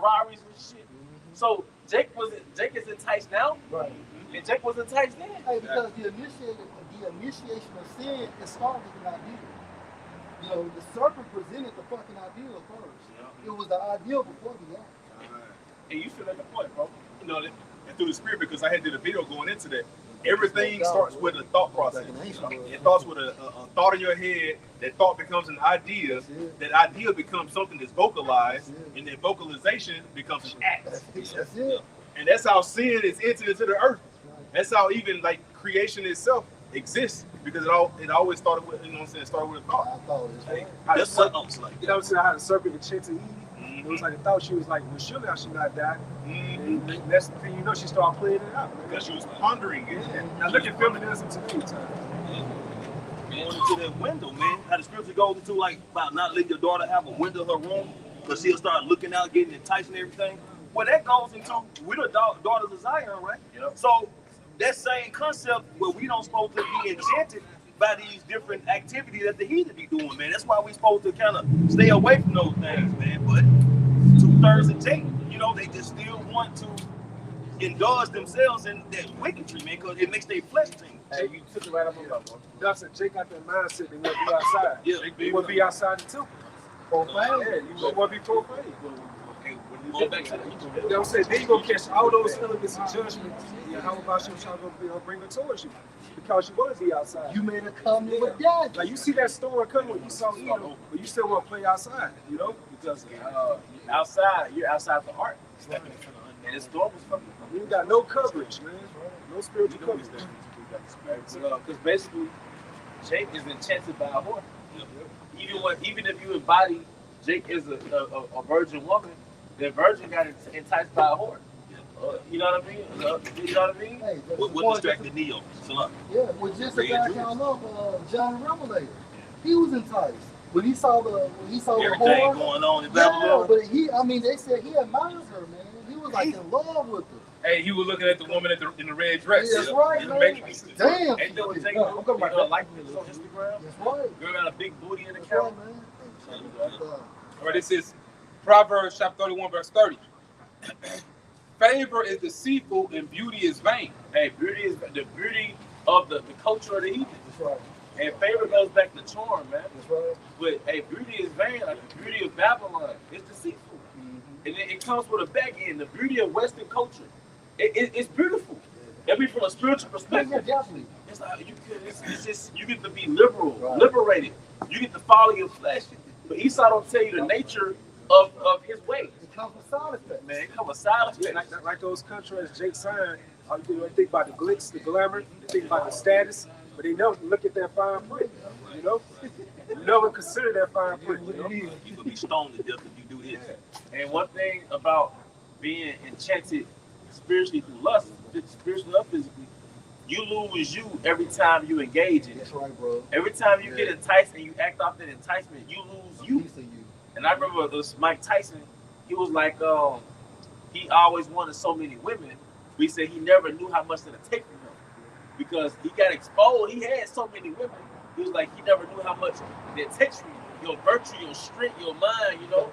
Ferraris and shit. So Jake is enticed now, Right. and Jake was enticed then. Hey, because the initiation of sin, it started with an idea. You know, the serpent presented the fucking ideal first. Yeah. It was the ideal before the act. And you feel like the point, bro. You know, and through the spirit, because I had did a video going into that. Everything starts with a thought process. It starts with a thought in your head. That thought becomes an idea. That idea becomes something that's vocalized, and that vocalization becomes an act. That's it. And that's how sin is entered into the earth. That's how even like creation itself exists, because it always started with, you know what I'm saying, started with a thought. I thought it was Hey, That's what you know what I'm saying? How the serpent was to Eve. It was like a thought. She was like, well, surely I should not die. And that's the thing, you know, she started playing it out. Because she was pondering it. Now look at feminism today, time. Going into that window, man. How the scripture goes into like about not letting your daughter have a window in her room because she'll start looking out, getting enticed and everything. Well, that goes into we're the daughters of Zion, right? Yep. So that same concept where we don't supposed to be enchanted by these different activities that the heathen be doing, man. That's why we supposed to kind of stay away from those things, man. But 2/3 of Jake, you know, they just still want to indulge themselves in that wickedry, man, because it makes their flesh tingle. Hey, you took it right up on that one. That's a Jake got that mindset. They want to be outside. Yeah, They want to be outside the temple. profane. Yeah, you don't want to be profane. Go back to the You know what I'm saying? Then you gonna catch all those elements of judgment. Yeah, how about your child gonna bring it towards you? Because you want to be outside. You made a covenant with God. Like you see that storm coming when you saw Edom, but you still want to play outside, you know? Because outside, you're outside the ark. And the storm was fucking. You ain't got no coverage, man. No spiritual coverage. Because basically, Jake is enchanted by a whore. Even if you embody Jake is a virgin woman, the virgin got enticed by a whore. You know what I mean? You know what I mean? Hey, What distracted Neo? So, yeah, well, just the guy count up, John Revelator. He was enticed when he saw the everything whore. going on in Yeah, Babylon. but they said he admired her, man. He was like in love with her. Hey, he was looking at the woman in the red dress. Yeah, that's right, man. Damn. Ain't that what Jake do? I'm talking about like this on Instagram. That's right. Girl got a big booty in the That's camera. right, man. All right, this is Proverbs chapter 31, verse 30. Favor is deceitful and beauty is vain. Hey, beauty is the beauty of the culture of the heathen. That's right. And favor goes back to charm, man. That's right. But hey, beauty is vain. Like the beauty of Babylon, it's deceitful, and it comes with a back end. The beauty of Western culture, it's beautiful. I mean, from a spiritual Yeah, perspective, definitely. it's like it's just you get to be liberal, Right. liberated. You get to follow your flesh. But Esau don't tell you the nature of his ways. It comes with side effects. Man, it comes with silence. Yeah, like those contracts Jake signed, they think about the glitz, the glamour, they think about the status, but they never look at that fine print, you know? You never consider that fine print, you know? You could be stoned to death if you do this. And one thing about being enchanted spiritually through lust, spiritually or physically, you lose you every time you engage in it. That's right, bro. Every time you get enticed and you act off that enticement, you lose you. Piece of you. And I remember this Mike Tyson, he was like, he always wanted so many women, but he said he never knew how much it'd take from him. Because he got exposed, he had so many women, he was like, he never knew how much it takes from you. Your virtue, your strength, your mind, you know?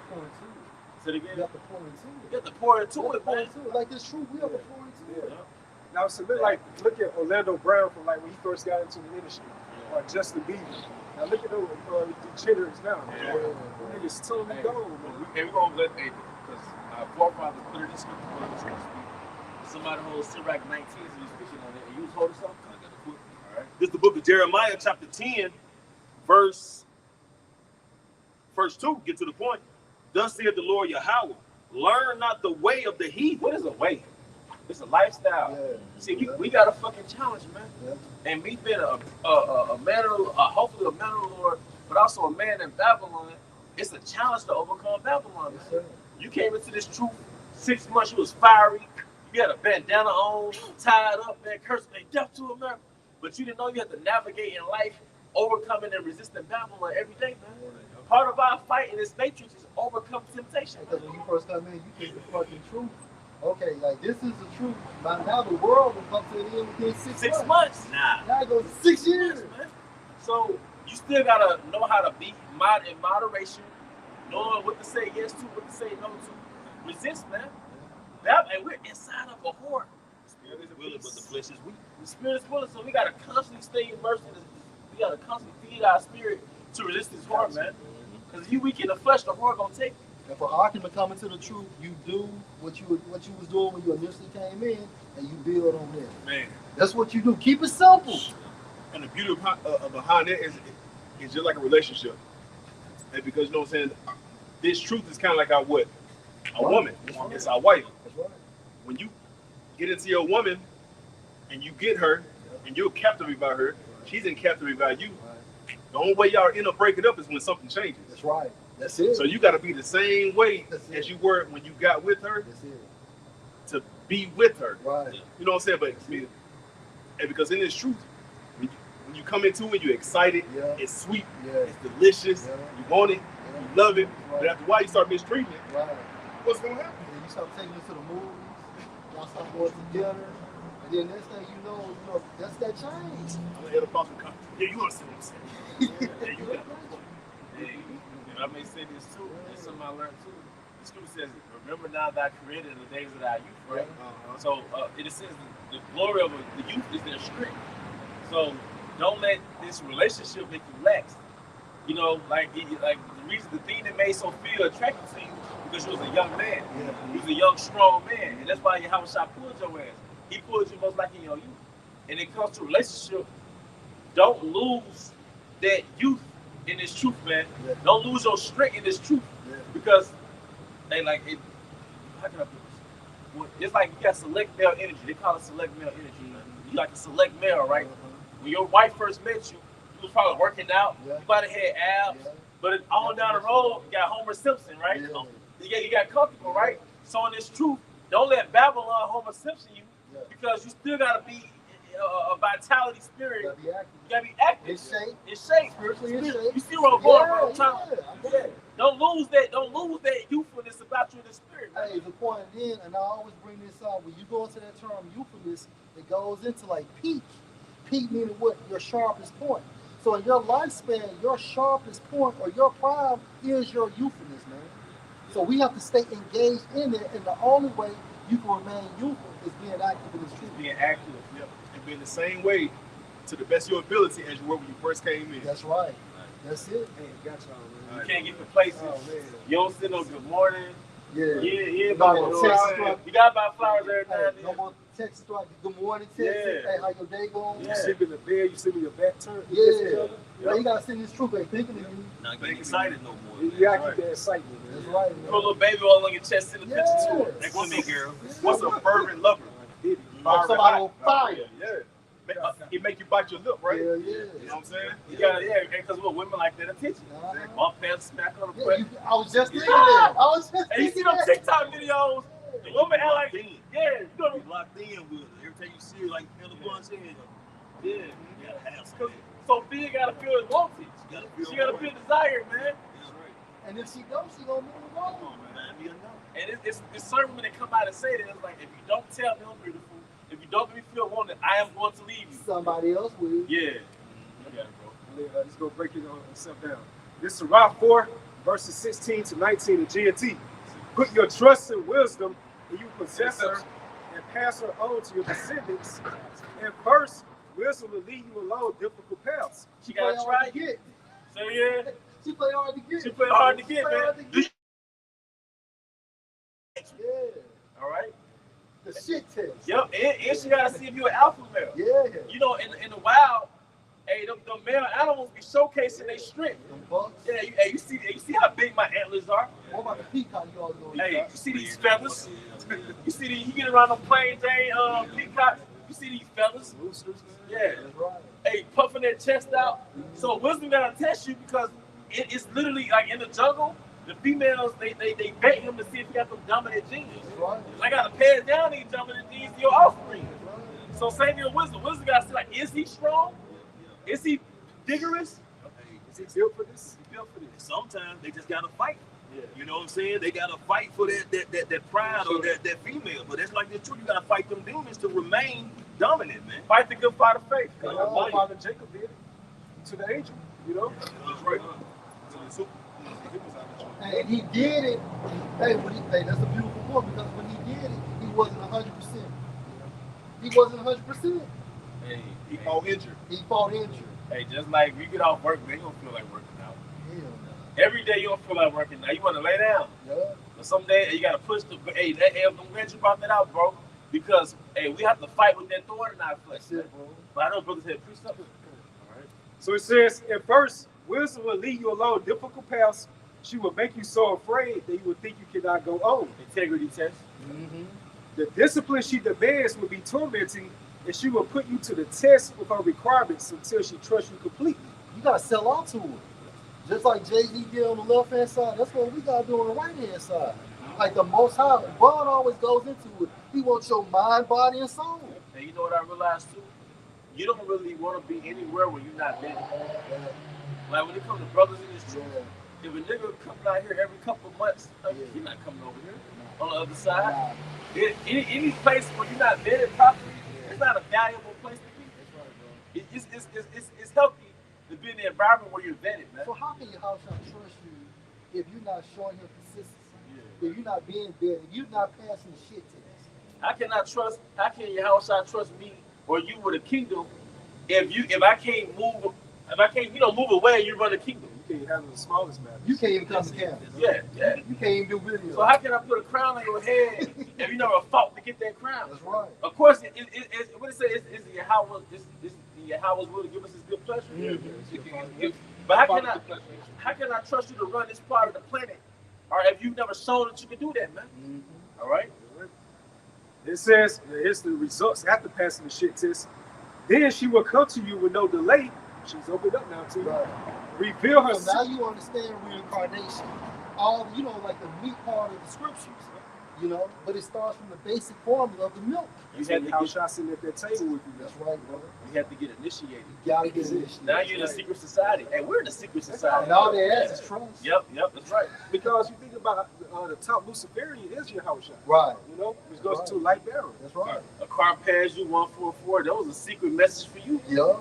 So again, You have to pour into it. you have to pour into it, Pour man. into it. Like this truth, we have to pour into it. Now, so look at Orlando Brown from like when he first got into the industry, or Justin Bieber. Now look at those degenerates now. Yeah. Niggas totally gone, man. And we're going to let, because our forefathers put it in scripture. Somebody holds Sirach 19, so you're speaking on it, and you was holding something? I got a quick. All right. This is the book of Jeremiah, chapter 10, verse 2. Get to the point. Thus saith the Lord Yahweh, learn not the way of the heathen. What is a way? It's a lifestyle. Yeah. See, we got a fucking challenge, man. Yeah. And me being a man of, hopefully a man of the Lord, but also a man in Babylon, it's a challenge to overcome Babylon, Yes, man. sir. You came into this truth 6 months, you was fiery, you had a bandana on, tied up, man, cursing, death to America. But you didn't know you had to navigate in life, overcoming and resisting Babylon every day, man. Part of our fight in this matrix is overcome temptation. Because when you first come in, you think the fucking truth. Okay, like this is the truth. By now the world will come to an end within 6 months. Nah. Now it goes 6 years. Man. So you still gotta know how to be in moderation, knowing what to say yes to, what to say no to. resists, man. That, and we're inside of a whore. Spirit is willing, but the flesh is weak. The spirit is willing, so we gotta constantly stay immersed in this. We gotta constantly feed our spirit to resist this whore, man. Because if you weak in the flesh, the whore gonna take you. And for argument coming to the truth, you do what you was doing when you initially came in, and you build on that. Man. That's what you do. Keep it simple. And the beauty behind it is just like a relationship. And because you know what I'm saying, this truth is kind of like our what? A woman. It's our wife. That's right. When you get into your woman and you get her and you're captivated by her, she's in captivated by you. Right. The only way y'all end up breaking up is when something changes. That's right. That's it. So you got to be the same way as you were when you got with her. That's it. To be with her. Right. You know what I'm saying? But and because in this truth, when you come into it, you're excited. Yeah. It's sweet. Yeah. It's delicious. Yeah. You want it. Yeah. You love it. Right. But after a while, you start mistreating it. Right. What's going to happen? And you start taking it to the movies. Y'all start going together. And then next thing you know, that's that change. I'm going to hit a possible comment. Yeah, you understand what I'm saying. Yeah, you got it. And I may say this too. It's something I learned too. The scripture says, "Remember now that I created in the days of our youth." Right. So in a sense, the glory of the youth is their strength. So don't let this relationship make you lax. You know, like the thing that made Sophia attractive to you because you was a young man. Yeah. You was a young, strong man, and that's why Yahweh Shah pulled your ass. He pulled you most like in your youth. And it comes to relationship. Don't lose that youth in this truth, man. Yeah. Don't lose your strength in this truth. Yeah. Because they like it. How can I put this? Well, it's like you got select male energy. They call it select male energy. You like a select male, right? When your wife first met you, you was probably working out. Yeah. You might have had abs. Yeah. But on down the road, you got Homer Simpson, right? Yeah. You got comfortable, right? So in this truth, don't let Babylon Homer Simpson you, Yeah. because you still gotta be a vitality spirit. You gotta be active. You gotta be active. In shape. In shape. Spiritually in shape. You see where I'm going, bro? Yeah. Don't lose that. Don't lose that youthfulness about you in the spirit. Hey, the point then, and I always bring this up, when you go into that term youthfulness, it goes into like peak. Peak meaning what? Your sharpest point. So in your lifespan, your sharpest point or your prime is your youthfulness, man. So we have to stay engaged in it, and the only way you can remain youthful is being active in this truth. Being active, yep. And being the same way to the best of your ability as you were when you first came in. That's right. That's it. Hey, got y'all, man. You can't get complacent. Oh, man. You don't sit on good morning. Yeah. Yeah, No buy more flowers. text struck. You gotta buy flowers every now Hey, and no then. more text strike. Good morning, text. Yeah. Hey, how your day going? Yeah. You sleep in the bed, you sleep with your back turned. Yeah. against each other. Now you gotta send this truth back thinking of you. Not getting excited no more. You gotta keep that excitement, That's man. right, Put a man. little baby all on your chest in the picture too. Yes. Like, what's me, girl? What's a fervent lover? Like somebody on fire. Yeah. He make you bite your lip, right? Yeah, yeah. You know what I'm saying? You gotta, yeah, because what women like that attention. One pants smack on the Yeah, butt. I was just thinking that. I was just And you see thinking them that. TikTok videos, the woman act like, Locked in. yeah, you know, You locked in with her. Every time you see her, like, in the bunch in, yeah. you gotta have some. Sophia gotta feel it wanted. She gotta feel desired, man. That's right. And if she don't, she gonna move on. Come on, man. Be enough. And it's certain women that come out and say that, it's like, if you don't tell me I'm beautiful, if you don't make me feel wanted, I am going to leave you. Somebody else will. Yeah. You got it, bro. Let's go break it on itself down. This is Sirach 4, verses 16 to 19 in GMT. Put your trust in wisdom, and you possess her, and pass her on to your descendants. And first, wisdom will lead you along difficult paths. She gotta Play try hard it. to get. So yeah, She play hard to get. she play hard to get, She play man. hard to get. Yeah. All right. The shit test. Yep. And she gotta see if you're an alpha male. Yeah. You know, in the wild, hey, the male animals be showcasing their strength. Them bucks. Yeah, you see how big my antlers are. What about the peacock you all doing? Hey, you see these feathers? You see these? You get around the plain Jane peacocks. You see these feathers? Yeah. That's right. Hey, puffing their chest out. So wisdom gotta test you because it's literally like in the jungle. The females they bet him to see if he got them dominant genes. That's right. I gotta pass down these dominant genes to your offspring. So same with wisdom. Wisdom gotta see like, is he strong? Is he vigorous? Hey, Is he built for this? He built for this. sometimes they just gotta fight. Yeah. You know what I'm saying? They gotta fight for that pride or that female. But that's like the truth. You gotta fight them demons to remain dominant, man. Fight the good fight of faith. Like our father Jacob did to the angel, you know? That's right. So he was out of And he did it. Hey, that's a beautiful point because when he did it, he wasn't 100%. He wasn't 100%. Hey, He fought injured. He fought injured. Hey, just like we get off work, man, you don't feel like working out. Hell no. Every day you don't feel like working out. You want to lay down. Yeah. But some day you got to push the. Hey, I'm glad you brought that out, bro. Because hey, we have to fight with that thorn in our flesh. That's it, bro. But I know brothers had preached something. All right. So it says, at first, wisdom will lead you along difficult paths. She will make you so afraid that you will think you cannot go on. Integrity test. Mm-hmm. The discipline she demands will be tormenting, and she will put you to the test with her requirements until she trusts you completely. You gotta sell out to it. Just like Jay-Z did on the left hand side, that's what we gotta do on the right hand side. Like the Most High, God always goes into it. He wants your mind, body, and soul. And you know what I realized too? You don't really want to be anywhere where you're not living. Like when it comes to brothers in this truth, if a nigga comes out here every couple of months, he's not coming over here. On the other side, any place where you're not vetted properly, it's not a valuable place to be. It's healthy to be in the environment where you're vetted, man. So how can your house not trust you if you're not showing him consistency? If you're not being vetted, if you're not passing the shit test? How can your house not trust me or you with a kingdom if I can't move move away and you run a kingdom? You can't handle the smallest matters. You can't even come to campus. Yeah. You can't even do videos. So how can I put a crown on your head if you never fought to get that crown? That's right. Of course, what it says is Yahweh's will to give us his good pleasure. Mm-hmm. But how can I trust you to run this part of the planet? Or if you've never shown that you can do that, man? Mm-hmm. All right. It says, here's the results after passing the shit test. Then she will come to you with no delay. She's opened up now to you. Right. Reveal her. So now you understand reincarnation. All like the meat part of the scriptures. But it starts from the basic formula of the milk. You had the house shot sitting at that table with you. That's right, brother. You have to get initiated. You gotta get initiated. Now you're in a secret society. Hey, we're in a secret society. And all they ask is trust. Yep, that's right. Because you think about the top Luciferian is your house shot. Right. Which goes to light bearer. That's right. A car pass you 144. That was a secret message for you. Yeah.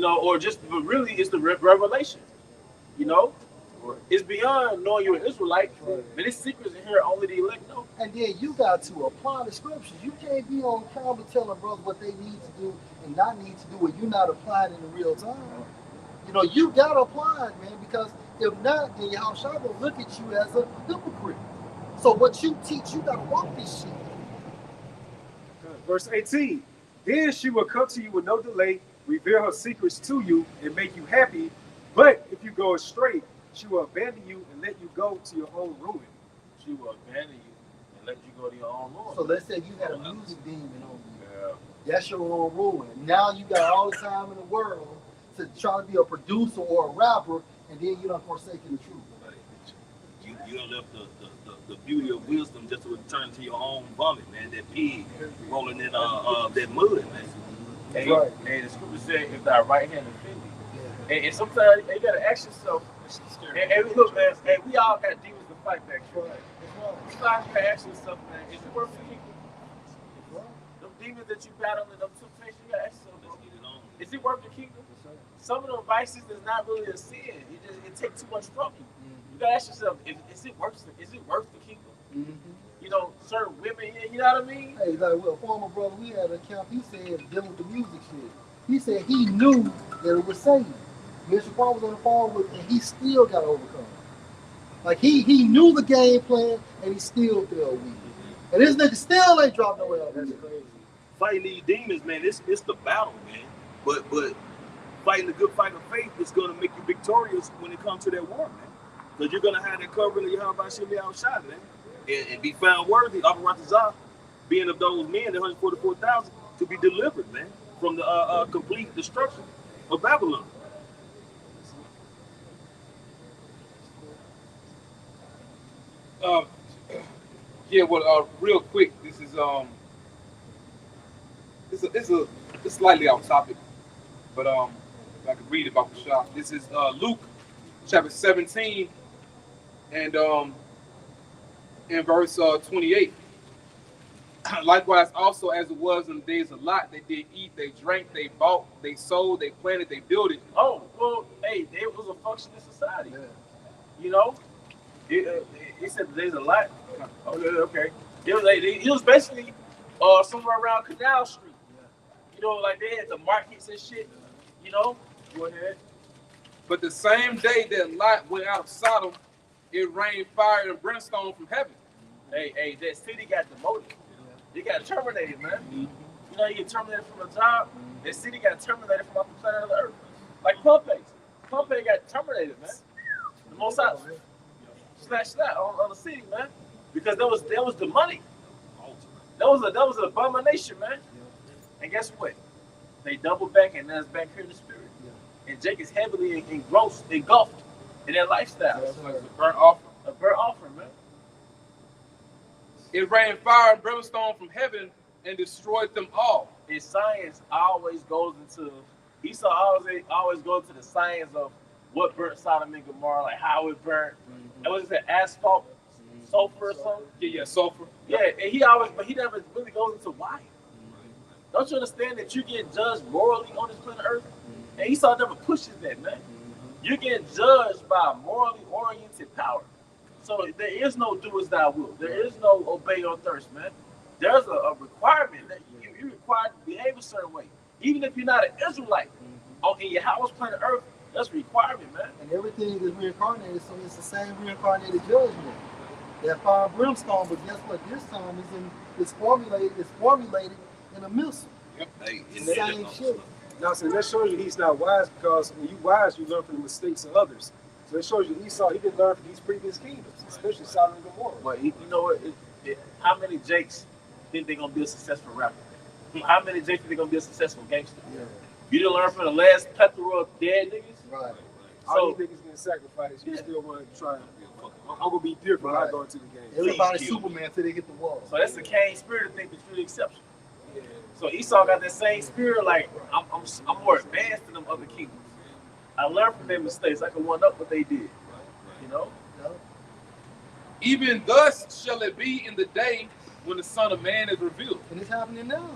Or but really it's the revelation. It's beyond knowing you're an Israelite, but it's secrets in here only the elect know. And then you got to apply the scriptures. You can't be on camera telling brothers what they need to do and not need to do when you're not applying it in real time. You got to apply it, man, because if not, then Yahushua will look at you as a hypocrite. So what you teach, you got to walk this shit. Verse 18. Then she will come to you with no delay, reveal her secrets to you, and make you happy. But if you go astray, she will abandon you and let you go to your own ruin. She will abandon you and let you go to your own ruin. So let's say you had a music demon on you. Yeah. That's your own ruin. Now you got all the time in the world to try to be a producer or a rapper, and then you done forsaken the truth. You done left the beauty of wisdom just to return to your own vomit, man. That pig rolling in that mud, man. Hey, Right. hey, the scripture said, if thy right hand offend thee. And sometimes you gotta ask yourself, and look, man, hey, we all got demons to fight back. That's right. Sometimes you gotta ask yourself, man, is it worth the kingdom? Them demons that you battle in them temptations, you gotta ask yourself, is it worth the kingdom? Some of them vices is not really a sin. It takes too much from you. You gotta ask yourself, is it worth the kingdom? Mm-hmm. Certain women, you know what I mean? Hey, like a former brother we had a camp, he said, dealing with the music shit, he said he knew that it was Satan. Mr. Paul was on the phone with him, and he still got overcome. Like he knew the game plan, and he still fell weak. And this nigga still ain't dropped no album. That's crazy. Fighting these demons, man, it's the battle, man. But fighting the good fight of faith is going to make you victorious when it comes to that war, man. Because you're going to have that covering of Yahweh Shemi outside, man. And be found worthy, Abaratazah, being of those men, the 144,000, to be delivered, man, from the complete destruction of Babylon. Real quick, this is it's slightly off topic, but if I could read about the shop. This is Luke chapter 17 and in verse 28. Likewise, also as it was in the days of Lot, they did eat, they drank, they bought, they sold, they planted, they built it. Oh, well, hey, it was a functioning society. Yeah. He said there's a lot. Okay, okay. It was basically somewhere around Canal Street. You know, like they had the markets and shit. You know, go ahead. But the same day that Lot went out of Sodom, it rained fire and brimstone from heaven. Hey, that city got demoted. They got terminated, man. You know, you get terminated from a job. That city got terminated from off the planet of the earth. Like Pompeii. Pompeii got terminated, man. The most out snatched that on the city, man. Because that was the money. That was an abomination, man. And guess what? They doubled back and now it's back here in the spirit. And Jake is heavily engulfed in that lifestyle. It's like a burnt offering. A burnt offering, man. It rained fire and brimstone from heaven and destroyed them all. And science always goes into Esau always goes to the science of what burnt Sodom and Gomorrah, like how it burnt. And was it asphalt, sulfur or something? Yeah, sulfur. Yeah, and he never really goes into why. Don't you understand that you're getting judged morally on this planet Earth? And Esau never pushes that, man. You're getting judged by a morally oriented power. So there is no do as thou wilt. There is no obey or thirst, man. There's a requirement that you're required to behave a certain way. Even if you're not an Israelite, in your house planet Earth, that's a requirement, man. And everything is reincarnated, so it's the same reincarnated judgment. That fire and brimstone, but guess what? This time it's formulated in a missile. Yep. Hey, Same shit. Now, so that shows you he's not wise, because when you wise, you learn from the mistakes of others. So it shows you Esau, he didn't learn from these previous kingdoms, especially Sodom and Gomorrah. But you know what? How many Jakes think they're gonna be a successful rapper? How many Jakes think they're gonna be a successful gangster? Yeah. You didn't learn from the last plethora of dead niggas. Right. All So these niggas getting sacrificed, you Yeah. still want to try. I'm gonna be different when I go into the game. Everybody's Please kill Superman until they hit the wall. so that's the Cain spirit to think that you're the exception. Yeah. So Esau got that same spirit, like I'm more advanced than them other kingdoms. I learned from their mistakes. I can one up what they did. You know? Yeah. Even thus shall it be in the day when the Son of Man is revealed. And it's happening now.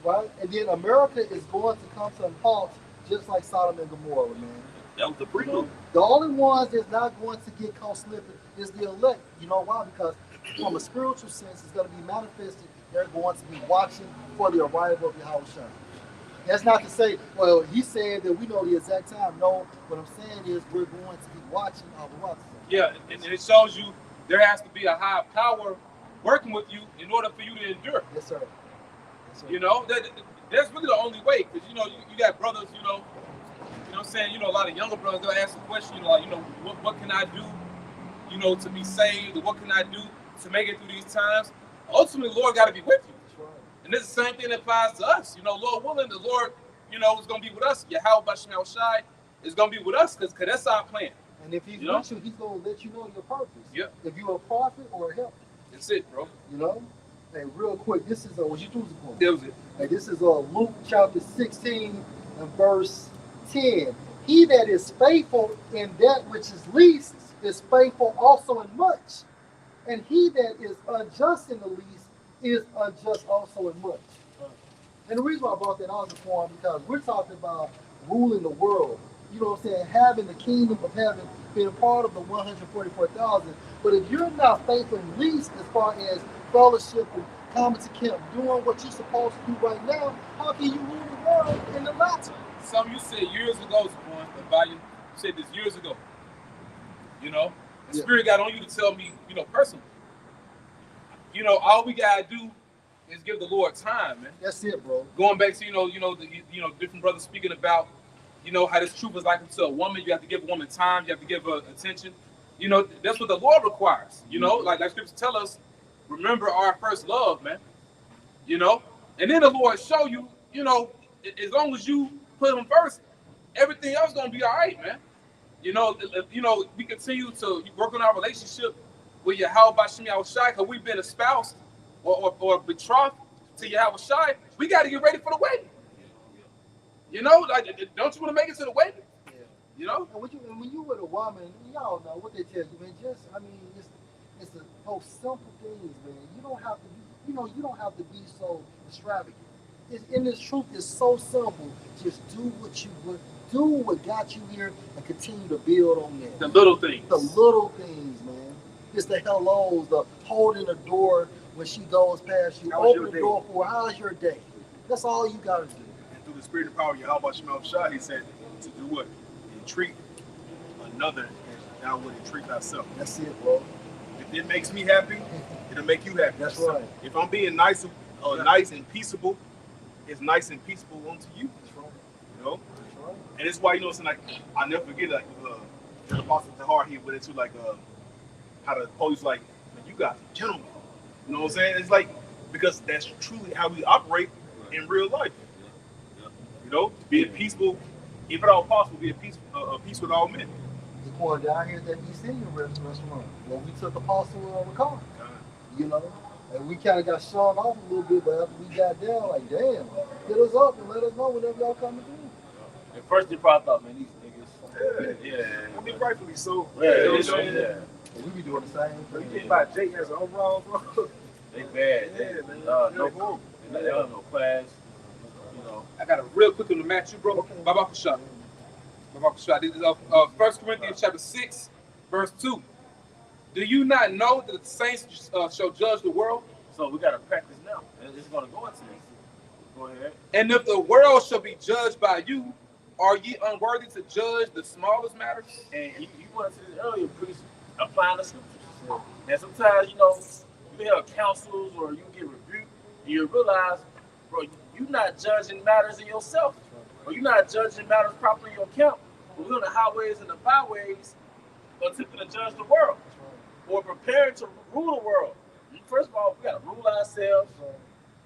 Right? And then America is going to come to a halt just like Sodom and Gomorrah, man. That was the You know, prelude. the only ones that's not going to get caught slipping is the elect. You know why? Because from a spiritual sense, it's going to be manifested. They're going to be watching for the arrival of Yahweh Shai. That's not to say, well, he's saying that we know the exact time. No, what I'm saying is we're going to be watching our watch. Yeah, and it shows you there has to be a high power working with you in order for you to endure. Yes, sir. Yes, sir. You know, that's really the only way, because you know you got brothers, you know what I'm saying, a lot of younger brothers, they'll ask the question, what can I do, to be saved, or what can I do to make it through these times? Ultimately, the Lord got to be with you. That's right. And it's the same thing that applies to us. Lord willing, the Lord, is going to be with us. Yahweh Bashim Shai is going to be with us, because that's our plan. And if he's You know? with you, he's going to let you know your purpose. Yep. If you're a prophet or a helper, That's it, bro. you know? Hey, real quick, this is what you do. That was it. Hey, this is Luke chapter 16 and verse 10. He that is faithful in that which is least is faithful also in much. And he that is unjust in the least is unjust also in much. And the reason why I brought that out is because we're talking about ruling the world. You know what I'm saying? Having the kingdom of heaven, being part of the 144,000. But if you're not faithful in least as far as fellowship and coming to camp, doing what you're supposed to do right now, how can you rule the world in the latter? Something you said years ago, you said this years ago. The Yeah. Spirit got on you to tell me, personally. All we gotta do is give the Lord time, man. That's it, bro. Going back to the different brothers speaking about, how this truth is like to a woman. You have to give a woman time. You have to give her attention. That's what the Lord requires. Like scriptures tell us, remember our first love, man. And then the Lord show you, as long as you put him first, everything else gonna be all right, man. We continue to work on our relationship with Yahweh Bashim Shai, because we've been espoused or betrothed to Yahweh Shai. We got to get ready for the wedding. Don't you want to make it to the wedding? Yeah. And when you with a woman, y'all know what they tell you, man. It's the most simple things, man. You don't have to be, you don't have to be so extravagant. In this truth, it's so simple. Just do what you would. Do what got you here and continue to build on that. The little things. The little things, man. It's the hellos, the holding the door when she goes past you. How was Open your the day? door for her. How's your day? That's all you gotta do. And through the spirit and power of Yahweh Shema Shah, he said to do what? Entreat another as thou would entreat thyself. That's it, bro. If it makes me happy, it'll make you happy. That's right. If I'm being nice, nice and peaceable, it's nice and peaceable unto you. That's right. You know, That's right. and it's why like I never forget the Apostle Tahar, he went into how the police man, you guys are gentlemen. You know what I'm saying? It's like because that's truly how we operate in real life. You know, being peaceful, if at all possible, be at peace with all men. The going down here at that East Indian restaurant where we took Apostle of the car. You know, and we kind of got shot off a little bit, but after we got down, like, damn, hit us up and let us know whenever y'all coming through. At first they probably thought, man, these niggas. Yeah. I mean, rightfully so. Yeah, And we be doing the same You thing. get by Jake as an overall, bro. They bad. Yeah, man. They don't have no class. You know. I got a real quick one to match you, bro. Baba Kusha. This is 1 Corinthians chapter 6, verse 2. Do you not know that the saints shall judge the world? So we gotta practice now. It's gonna go into this. Go ahead. And if the world shall be judged by you, are ye unworthy to judge the smallest matters? And you went to this earlier, priest, applying the scriptures. And sometimes, you know, you have counsels or you get rebuked, and you realize, bro, you're not judging matters in yourself, or you're not judging matters properly in your camp. But we're on the highways and the byways, attempting to judge the world, or preparing to rule the world. First of all, we gotta rule ourselves.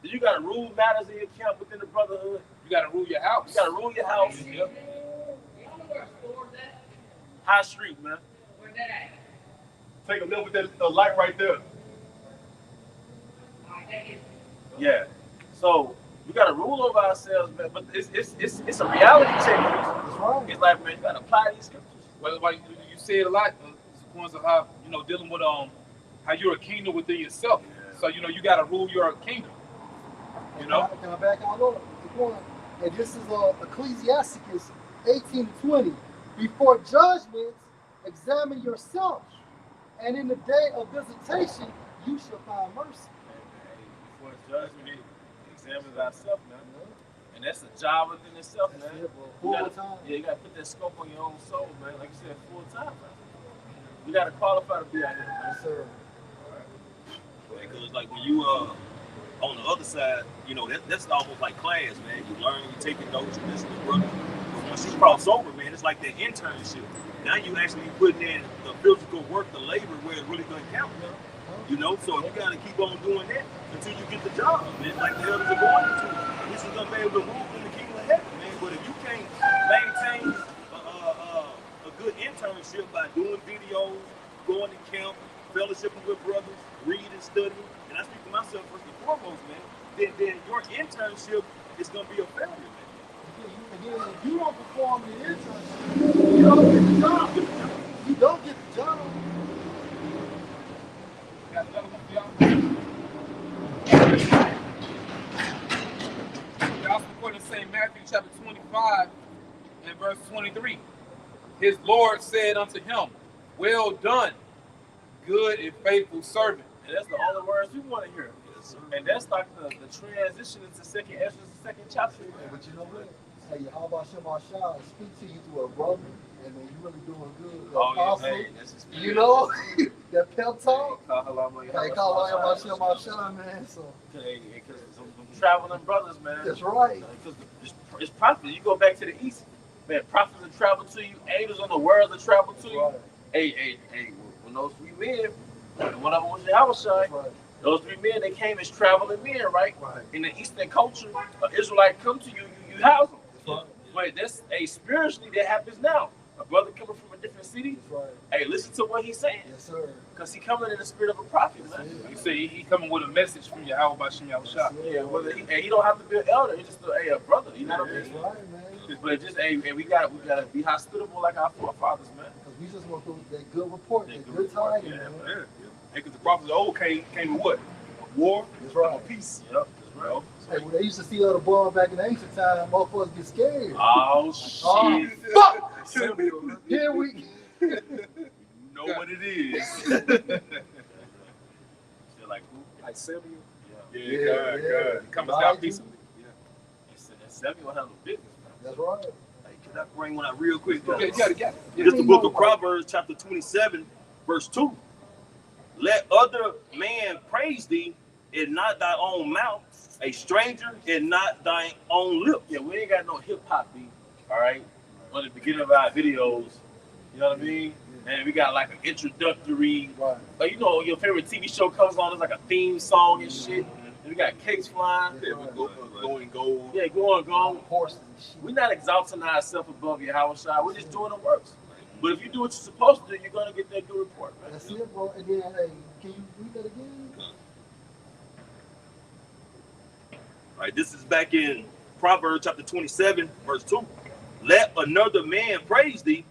Then you gotta rule matters in your camp within the brotherhood. You got to rule your house. You gotta rule your house. Yep. High Street, man. Take a look with that light right there. Yeah. So we gotta rule over ourselves, man. But it's a reality check. That's right. It's like, man, you gotta apply these scriptures. Well, like you say it a lot. It's of how dealing with how you're a kingdom within yourself. Yeah. So you got to rule your kingdom. You know. Can I back out on it? And this is Ecclesiasticus 18:20. Before judgments, examine yourself, and in the day of visitation, you shall find mercy. Before judgment, examine thyself, man. And that's a job within itself, That's man. it, bro. You Full gotta, time. yeah, you gotta put that scope on your own soul, man. Like you said, full time, man. You gotta qualify to be out here, man. Yes, sir. Because like when you on the other side, that's almost like class, man. You learn, you take your notes, you listen to brothers. But once you cross over, man, it's like that internship. Now you actually putting in the physical work, the labor where it really gonna count, man. So you gotta keep on doing that until you get the job, man. Like the hell is it going into? This is gonna be able to move in the kingdom of heaven, man. But if you can't maintain a good internship by doing videos, going to camp, fellowshipping with brothers, reading, studying, and I speak to myself first and foremost, man, then your internship is gonna be a failure, man. Again, if you don't perform the internship, you don't get the job. You don't get the job. Got another one for y'all. Gospel according to St. Matthew chapter 25 and verse 23. His Lord said unto him, well done, good and faithful servant. And that's the only words we want to hear. And that's like the transition into second Ezra's second chapter. But you know what? Hey, how about Shema Shah speak to you through a brother, and then you really doing good. The apostle, hey, that's his spirit. you know, that pep talk. Hey, Call out about Shema Shah, man. So because some traveling brothers, man. that's right. Because it's prophets. You go back to the east, man. Prophets that travel to you, angels on the world that travel to you. Right. Hey, when those three men, one of them was Yahushua. That's right. Those three men, they came as traveling men, right? Right. In the Eastern culture, an Israelite come to you, you house them. Right. Wait, that's spiritually that happens now. A brother coming from a different city. That's right. Hey, listen to what he's saying, Yes, sir. because he coming in the spirit of a prophet, man. You say he coming with a message from Yahweh by Shem Yahushua. Yeah, whether he don't have to be an elder. He's just a brother. You know what I That's mean? right, man. But just and we gotta be hospitable like our forefathers, man. Because we just want that good report, that good report, tidings, man. Yeah. Because the prophets of old came with what? War, That's right. and peace. Yep, that's right. Hey, when they used to see other boys back in the ancient time, motherfuckers get scared. Oh shit! Oh, fuck! Samuel, man. Here we. know what it is. Feel like who? Like Samuel. Yeah, God. Come us down peaceably. And Samuel handled business, man. That's right. Hey, can I bring one out real quick? Yeah, you got it. This is the book of Proverbs, chapter 27, verse 2. Let other man praise thee, and not thy own mouth, a stranger, and not thine own lips. Yeah, we ain't got no hip hop beat, all right? On the beginning of our videos, you know what I mean? And we got like an introductory, like, you know, your favorite TV show comes on, it's like a theme song and shit. And we got cakes flying. Yeah, we go going gold. Yeah, going. Horses and shit. We're not exalting ourselves above your house shot. We're just doing the works. But if you do what you're supposed to do, you're gonna get that good report, man. That's it, bro. And then, hey, can you read that again? All right, this is back in Proverbs chapter 27, verse 2. Let another man praise thee,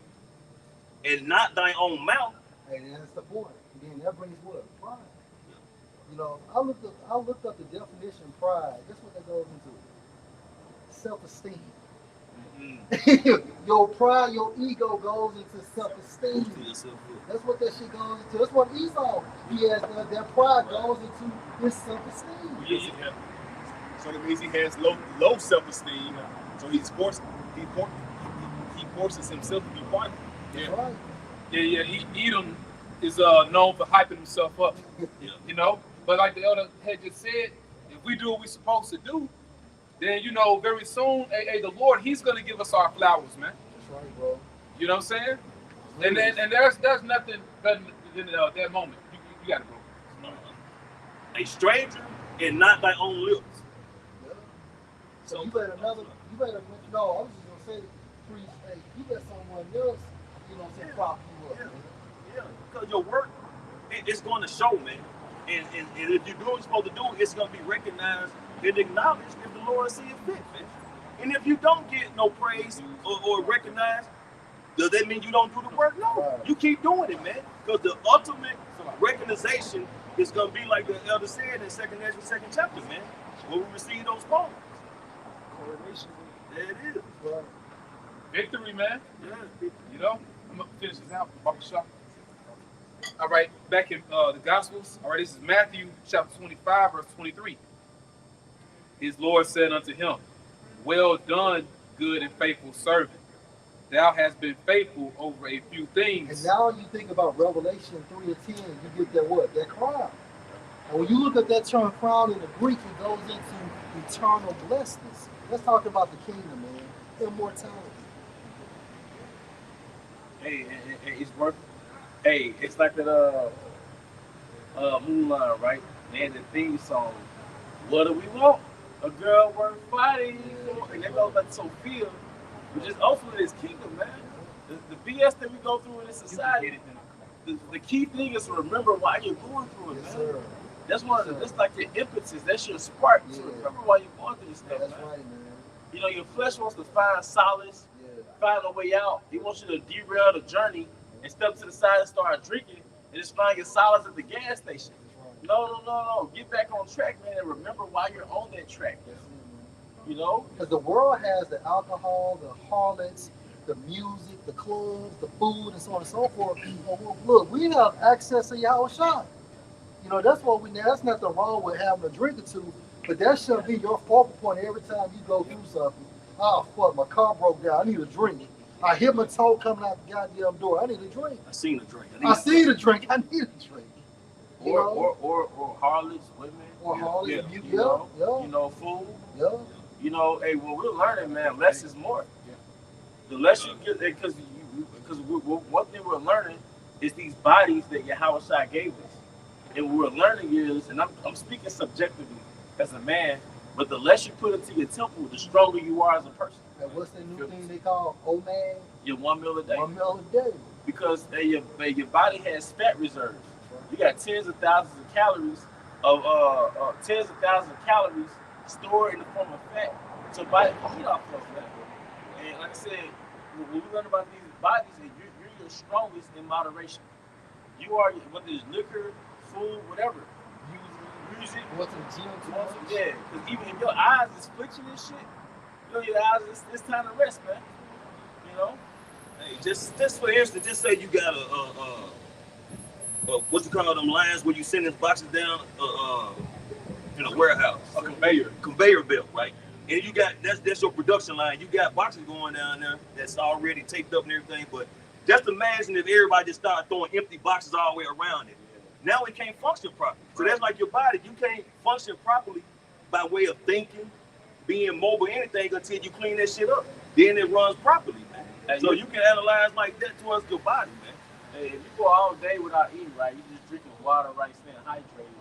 and not thine own mouth. Hey, that's the point. And then that brings what? Pride. You know, I looked up the definition of pride. Guess what that goes into? Self-esteem. Your pride, your ego goes into self-esteem. That's what that shit goes into. That's what Esau, he has that pride goes into his self-esteem. Yeah. So that means he has low self-esteem. So he forces himself to be quiet. That's right. Yeah. Edom is known for hyping himself up. You know, but like the elder had just said, if we do what we're supposed to do, then you know very soon, the Lord, He's gonna give us our flowers, man. That's right, bro. You know what I'm saying? And there's nothing better than that moment. You got it, bro. A stranger, and not thy own lips. Yeah. So you better no, I was just gonna say, priest, hey, you let someone else, you know what I'm saying, prop you up. Yeah, because your work, it's going to show, man. And if you do what you're supposed to do, it's going to be recognized and acknowledged if the Lord sees fit, man. And if you don't get no praise or recognized, does that mean you don't do the work? No, Right. you keep doing it, man. Because the ultimate recognition is going to be like the elder said in 2 Ezra 2nd chapter, man, when we receive those palms. Coronation. There it is. Right. Victory, man. Yeah. You know, I'm gonna finish this out. Barbershop. All right, back in the Gospels. All right, this is Matthew chapter 25, verse 23. His Lord said unto him, well done, good and faithful servant. Thou hast been faithful over a few things. And now you think about Revelation 3 and 10, you get that what? That crown. And when you look at that term crown in the Greek, it goes into eternal blessedness. Let's talk about the kingdom, man. Immortality. Hey, it's worth. Hey, it's like that Moonline, right? They had the theme song. What do we want? A girl worth fighting for. And that goes back to Sophia, which is ultimately this kingdom, man. The BS that we go through in this society. The key thing is to remember why you're going through it, Yes, man. sir. That's one of the, that's like your impetus. That's your spark. Yeah. To remember why you're going through this stuff, That's man. right, man. You know, your flesh wants to find solace, Yeah. find a way out. He wants you to derail the journey and step to the side and start drinking and just find your solace at the gas station. That's right. No. Get back on track, man, and remember why you're on that track. That's it, man. You know? Because the world has the alcohol, the harlots, the music, the clubs, the food, and so on and so forth. Well, look, we have access to Yahweh Shai. You know, that's what that's nothing wrong with having a drink or two, but that should be your focal point every time you go through something. Oh, fuck, my car broke down. I need a drink. I hit my toe coming out the goddamn door. I need a drink. I seen the drink. I see the drink. I need a drink. You know? Or harlots, women. Or harlots, yeah, you know, yeah. You know, food. Yeah. You know, hey, well, we're learning, man. Less is more. The less you get, because one thing we're learning is these bodies that Yahweh Shai gave us. And what we're learning is, and I'm speaking subjectively as a man, but the less you put into your temple, the stronger you are as a person. And what's the new thing they call OMAD? Your 1 meal a day. 1 meal a day. Because your body has fat reserves. You got tens of thousands of calories stored in the form of fat. So body can eat off of that. And like I said, when we learn about these bodies, you're your strongest in moderation. You are, whether it's liquor, food, whatever. Music. What's in the gym too much? Yeah, because even if your eyes is twitching and shit, you know, your eyes, it's time to rest, man. You know? Hey, just for instance, just say you got what you call them lines where you send these boxes down in a warehouse, A conveyor belt, right? And you got that's your production line. You got boxes going down there that's already taped up and everything. But just imagine if everybody just started throwing empty boxes all the way around it. Now it can't function properly. So that's like your body. You can't function properly by way of thinking, being mobile, anything until you clean that shit up. Then it runs properly, man. Hey, So you can analyze like that towards your body, man. Hey, if you go all day without eating, right, you just drinking water, right, staying hydrated.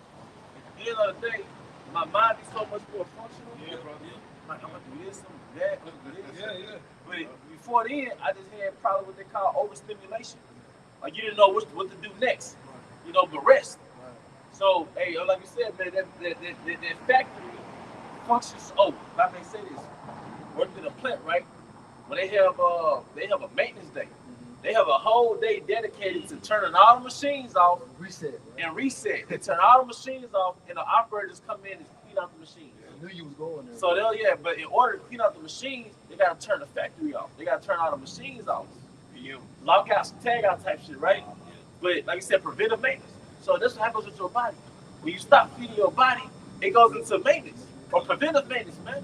At the end of the day, my mind is so much more functional. Yeah, brother. Like, I'm gonna do this, I'm gonna do that, I'm gonna do this. Yeah. But before then, I just had probably what they call overstimulation. Like you didn't know what to do next, you know, but rest. So, hey, like you said, man, that factory functions. Oh, if I may say this, working in a plant, right? When they have a maintenance day, they have a whole day dedicated to turning all the machines off Reset. and reset. They turn all the machines off, and the operators come in and clean out the machines. I knew you was going there. So but in order to clean out the machines, they gotta turn the factory off. They gotta turn all the machines off. Lockouts, tag out type shit, right? But like I said, preventive maintenance. So this is what happens with your body. When you stop feeding your body, it goes into maintenance or preventive maintenance, man.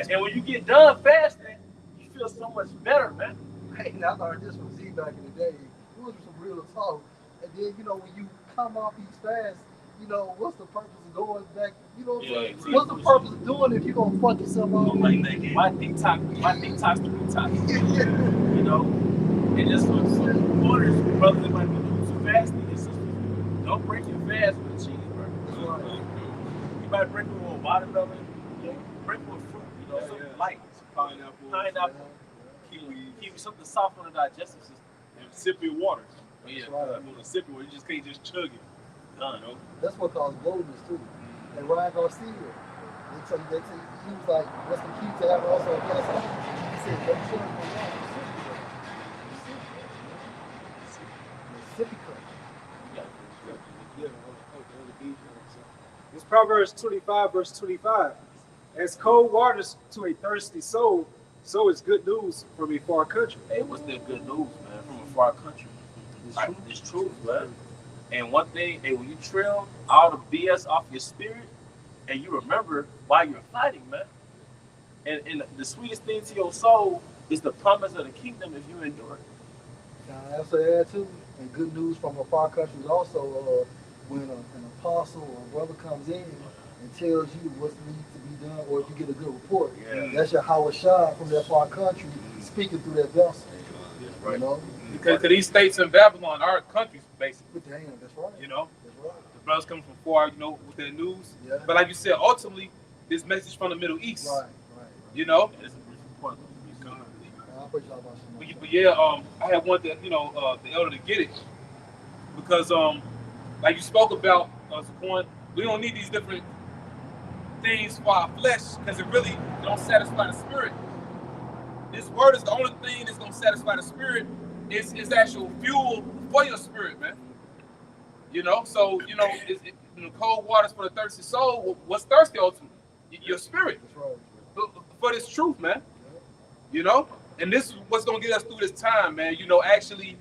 And when you get done fasting, you feel so much better, man. Hey, now I learned this from Z back in the day. It was some real talk. And then, you know, when you come off these fasts, you know, what's the purpose of going back? You know, what's the purpose of doing if you're going to fuck yourself up? Why detox to detox? You know? And just for some orders, brothers that might be doing some fasting, and sisters, don't break your fast with a cheeseburger. You might break it with a watermelon, break it with fruit, you know, something light. Pineapple, kiwi, something soft on the digestive system. And sip your water. Yeah. Right. You want to sip it, you just can't just chug it. Done, you know? That's what causes bloatness, too. And Ryan Garcia, he was like, what's the key to having also a gas station? He said, don't chug your water. Sippy cup. It's Proverbs 25, verse 25. As cold waters to a thirsty soul, so is good news from a far country. Hey, what's that good news, man, from a far country? It's truth, man. And one thing, hey, when you trail all the BS off your spirit, and you remember why you're fighting, man. And the sweetest thing to your soul is the promise of the kingdom if you endure it. Now, I also add too, and good news from a far country is also when an apostle or a brother comes in and tells you what needs to be done, or if you get a good report. Yeah. That's your Howard Shah from that far country speaking through that vessel. Right. You know? Because these states in Babylon are countries, basically. Damn, that's right. You know, That's right. the brothers coming from far, you know, with their news. Yeah. But like you said, ultimately, this message from the Middle East. Right. You know. It's important. But yeah, I had wanted, the elder to get it because, like you spoke about, Zaquan, we don't need these different things for our flesh because it really don't satisfy the spirit. This word is the only thing that's gonna satisfy the spirit. Is actual fuel for your spirit, man. You know, so cold waters for the thirsty soul. What's thirsty ultimately? Your spirit. That's right. For this truth, man. You know, and this is what's gonna get us through this time, man. You know, actually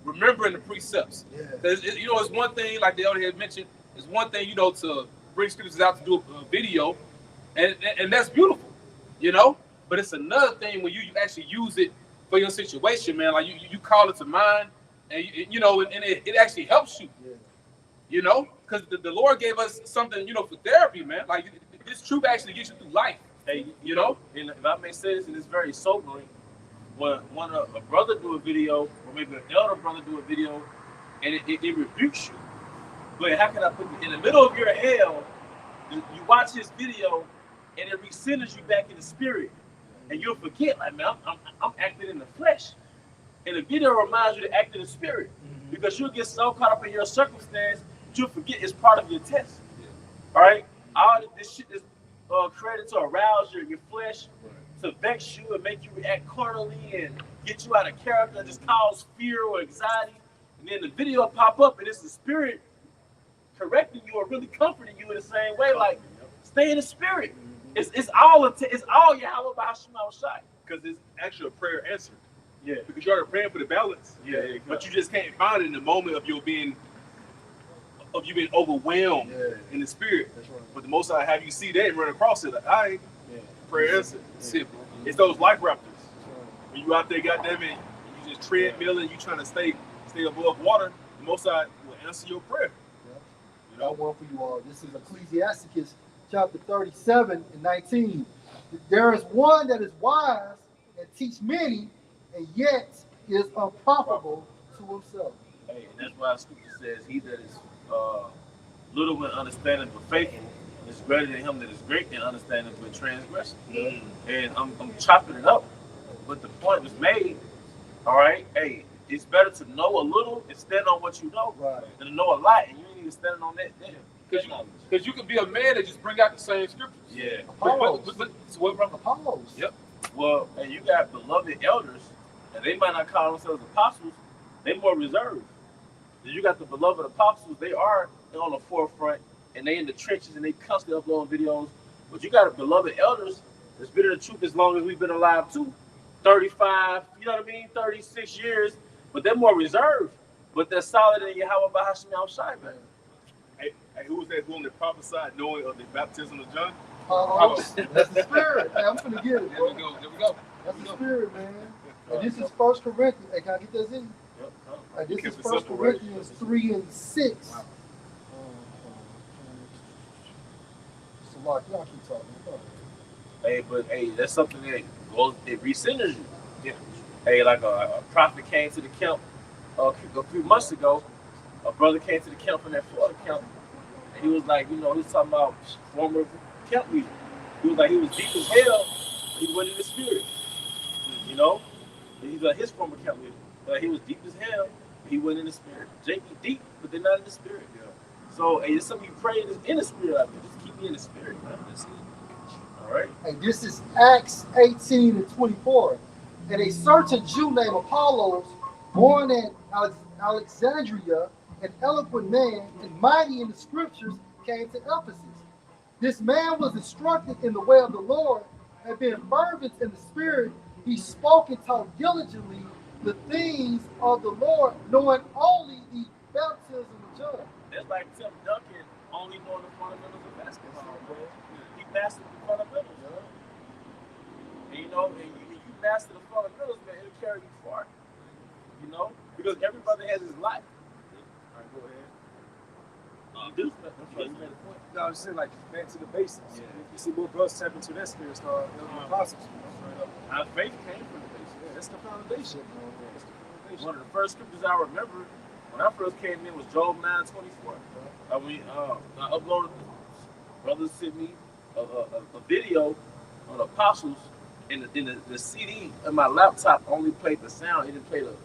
remembering the precepts. Yeah. It's one thing, like the elder had mentioned, it's one thing, to bring scriptures out to do a video, and that's beautiful, But it's another thing when you actually use it for your situation, man. Like you call it to mind, and it actually helps you. Yeah. Because the Lord gave us something, for therapy, man. Like this truth actually gets you through life. Hey, and if I may say this, and it's very sobering, when a brother do a video, or maybe an elder brother do a video, and it rebukes you. But how can I put it? In the middle of your hell, you watch his video, and it recenters you back in the spirit, and you'll forget, like, man, I'm acting in the flesh. And the video reminds you to act in the spirit, because you'll get so caught up in your circumstance, you'll forget it's part of your test. All right? All this shit is created to arouse your flesh, to vex you and make you react carnally and get you out of character and just cause fear or anxiety. And then the video pop up and it's the spirit correcting you or really comforting you in the same way. Like, stay in the spirit. It's all Yahweh by Hashem Shai. Because it's actually a prayer answered. Yeah. Because you're already praying for the balance. Yeah. But you just can't find it in the moment of your being of you being overwhelmed in the spirit. That's right. But the Most High have you see that and run across it. Like, all right, prayer answered. Simple. It's those life raptors. When you out there, goddamn it, you just treadmilling, you trying to stay above water. The Most High will answer your prayer. You know, one for you all. This is Ecclesiasticus chapter 37 and 19. There is one that is wise and teach many, and yet is unprofitable to himself. Hey, and that's why Scripture says, "He that is little in understanding but faithful is greater than him that is great in understanding but transgression." And I'm chopping it up, but the point was made. All right, hey, it's better to know a little and stand on what you know than to know a lot and you ain't even standing on that. Because you can be a man that just bring out the same scriptures. Yeah. So what, brother? Apollos. Yep. Well, and you got beloved elders, and they might not call themselves apostles. They more reserved. You got the beloved apostles. They are on the forefront, and they in the trenches, and they constantly uploading videos. But you got a beloved elders that's been in the truth as long as we've been alive too. 35, you know what I mean? 36 years, but they're more reserved. But they're solid in Yahweh Bahashim Shai, man. Hey, who was that woman that prophesied knowing of the baptism of John? That's the spirit. Hey, I'm finna get it, There bro. we go. There we go. That's the spirit, man. And this is 1 Corinthians. Hey, can I get that in? This is 1 Corinthians 3 and 6. It's a lot. Y'all keep talking. Hey, but hey, that's something that goes, it recenters you. Yeah. Hey, like a prophet came to the camp a few months ago. A brother came to the camp from that Florida camp, and he was like, you know, he was talking about former camp leader. He was like, he was deep as hell. He went in the spirit, you know. He's like his former camp leader, but he was deep as hell. He went in the spirit. Jake deep, but they're not in the spirit. Yeah. So, hey, it's something you pray in the spirit out there. Just keep me in the spirit, man. That's it. All right. Hey, this is Acts 18 and 24. And a certain Jew named Apollos, born at Alexandria, an eloquent man and mighty in the scriptures, came to Ephesus. This man was instructed in the way of the Lord, and being fervent in the spirit, he spoke and taught diligently the things of the Lord, knowing only the baptism of John. That's like Tim Duncan only knowing the fundamentals of basketball, bro. He mastered the fundamentals. And you know, and you master the fundamentals, man, it'll carry you far. You know? Because everybody has his life. All right, go ahead. You made a point. No, I'm just saying, like, back to the basics. Yeah. You see more brothers tap into that spirit, start apostles. Our faith came from the basics. Yeah, that's the foundation. That's the foundation. One of the first scriptures I remember when I first came in was Job 9:24. I uploaded, brothers sent me a video on apostles, and the CD in my laptop only played the sound, it didn't play the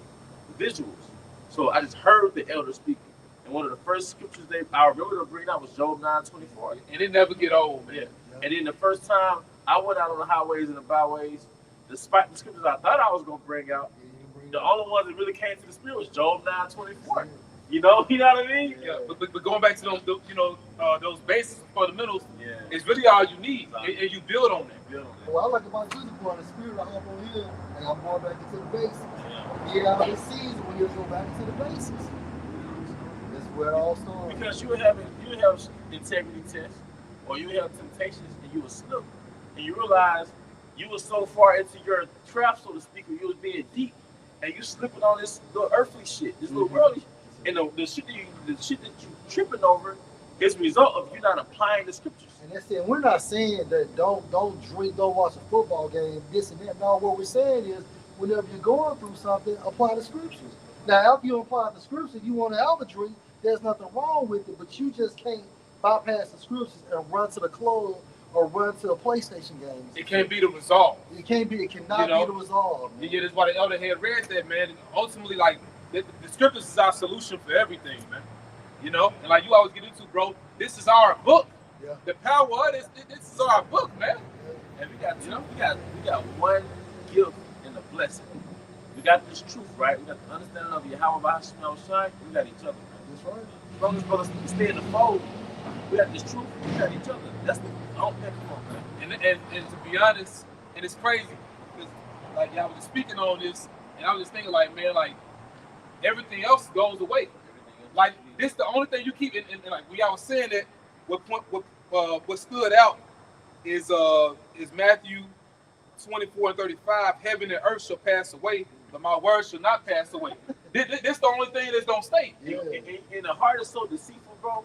visuals. So I just heard the elder speaking. And one of the first scriptures I remember to bring out was Job 9:24. And it never get old, man. Yeah. And then the first time I went out on the highways and the byways, despite the scriptures I thought I was going to bring out, the only ones that really came to the spirit was Job 9:24. You know what I mean? Yeah. But going back to those, those basics fundamentals, it's really all you need, and you build on that. Well, I like about Jesus going to the spirit. I hop on here, and I'm going back into the basics. Get out of this season, we just go back into the basics. This is where it all starts. Because you would have integrity tests, or you would have temptations, and you would slip, and you realize you were so far into your trap, so to speak, or you was being deep, and you slipping on this little earthly shit, this little worldly shit. And the shit that you tripping over is a result of you not applying the scriptures. And that's it. We're not saying that don't drink, don't watch a football game, this and that. No, what we're saying is whenever you're going through something, apply the scriptures. Now, after you apply the scriptures, you want to have a drink, there's nothing wrong with it, but you just can't bypass the scriptures and run to the club or run to a PlayStation game. It can't be the result. It cannot be the result. Yeah, that's why the elder had read that, man. And ultimately, like, the scriptures is our solution for everything, man. You know? And like you always get into, bro, this is our book. Yeah. The power of this is our book, man. And we got one gift and a blessing. We got this truth, right? We got the understanding of Yahweh Bahashim Shai. We got each other, man. That's right. As long as brothers stay in the fold, we got this truth, we got each other. That's the don't pick them up, man. And to be honest, and it's crazy, because like y'all was just speaking on this, and I was just thinking like, man, like everything else goes away. Like this the only thing you keep. And like we all was saying that what stood out is Matthew 24:35. Heaven and earth shall pass away, but my words shall not pass away. This the only thing that's gonna stay. Yeah. And the heart is so deceitful, bro,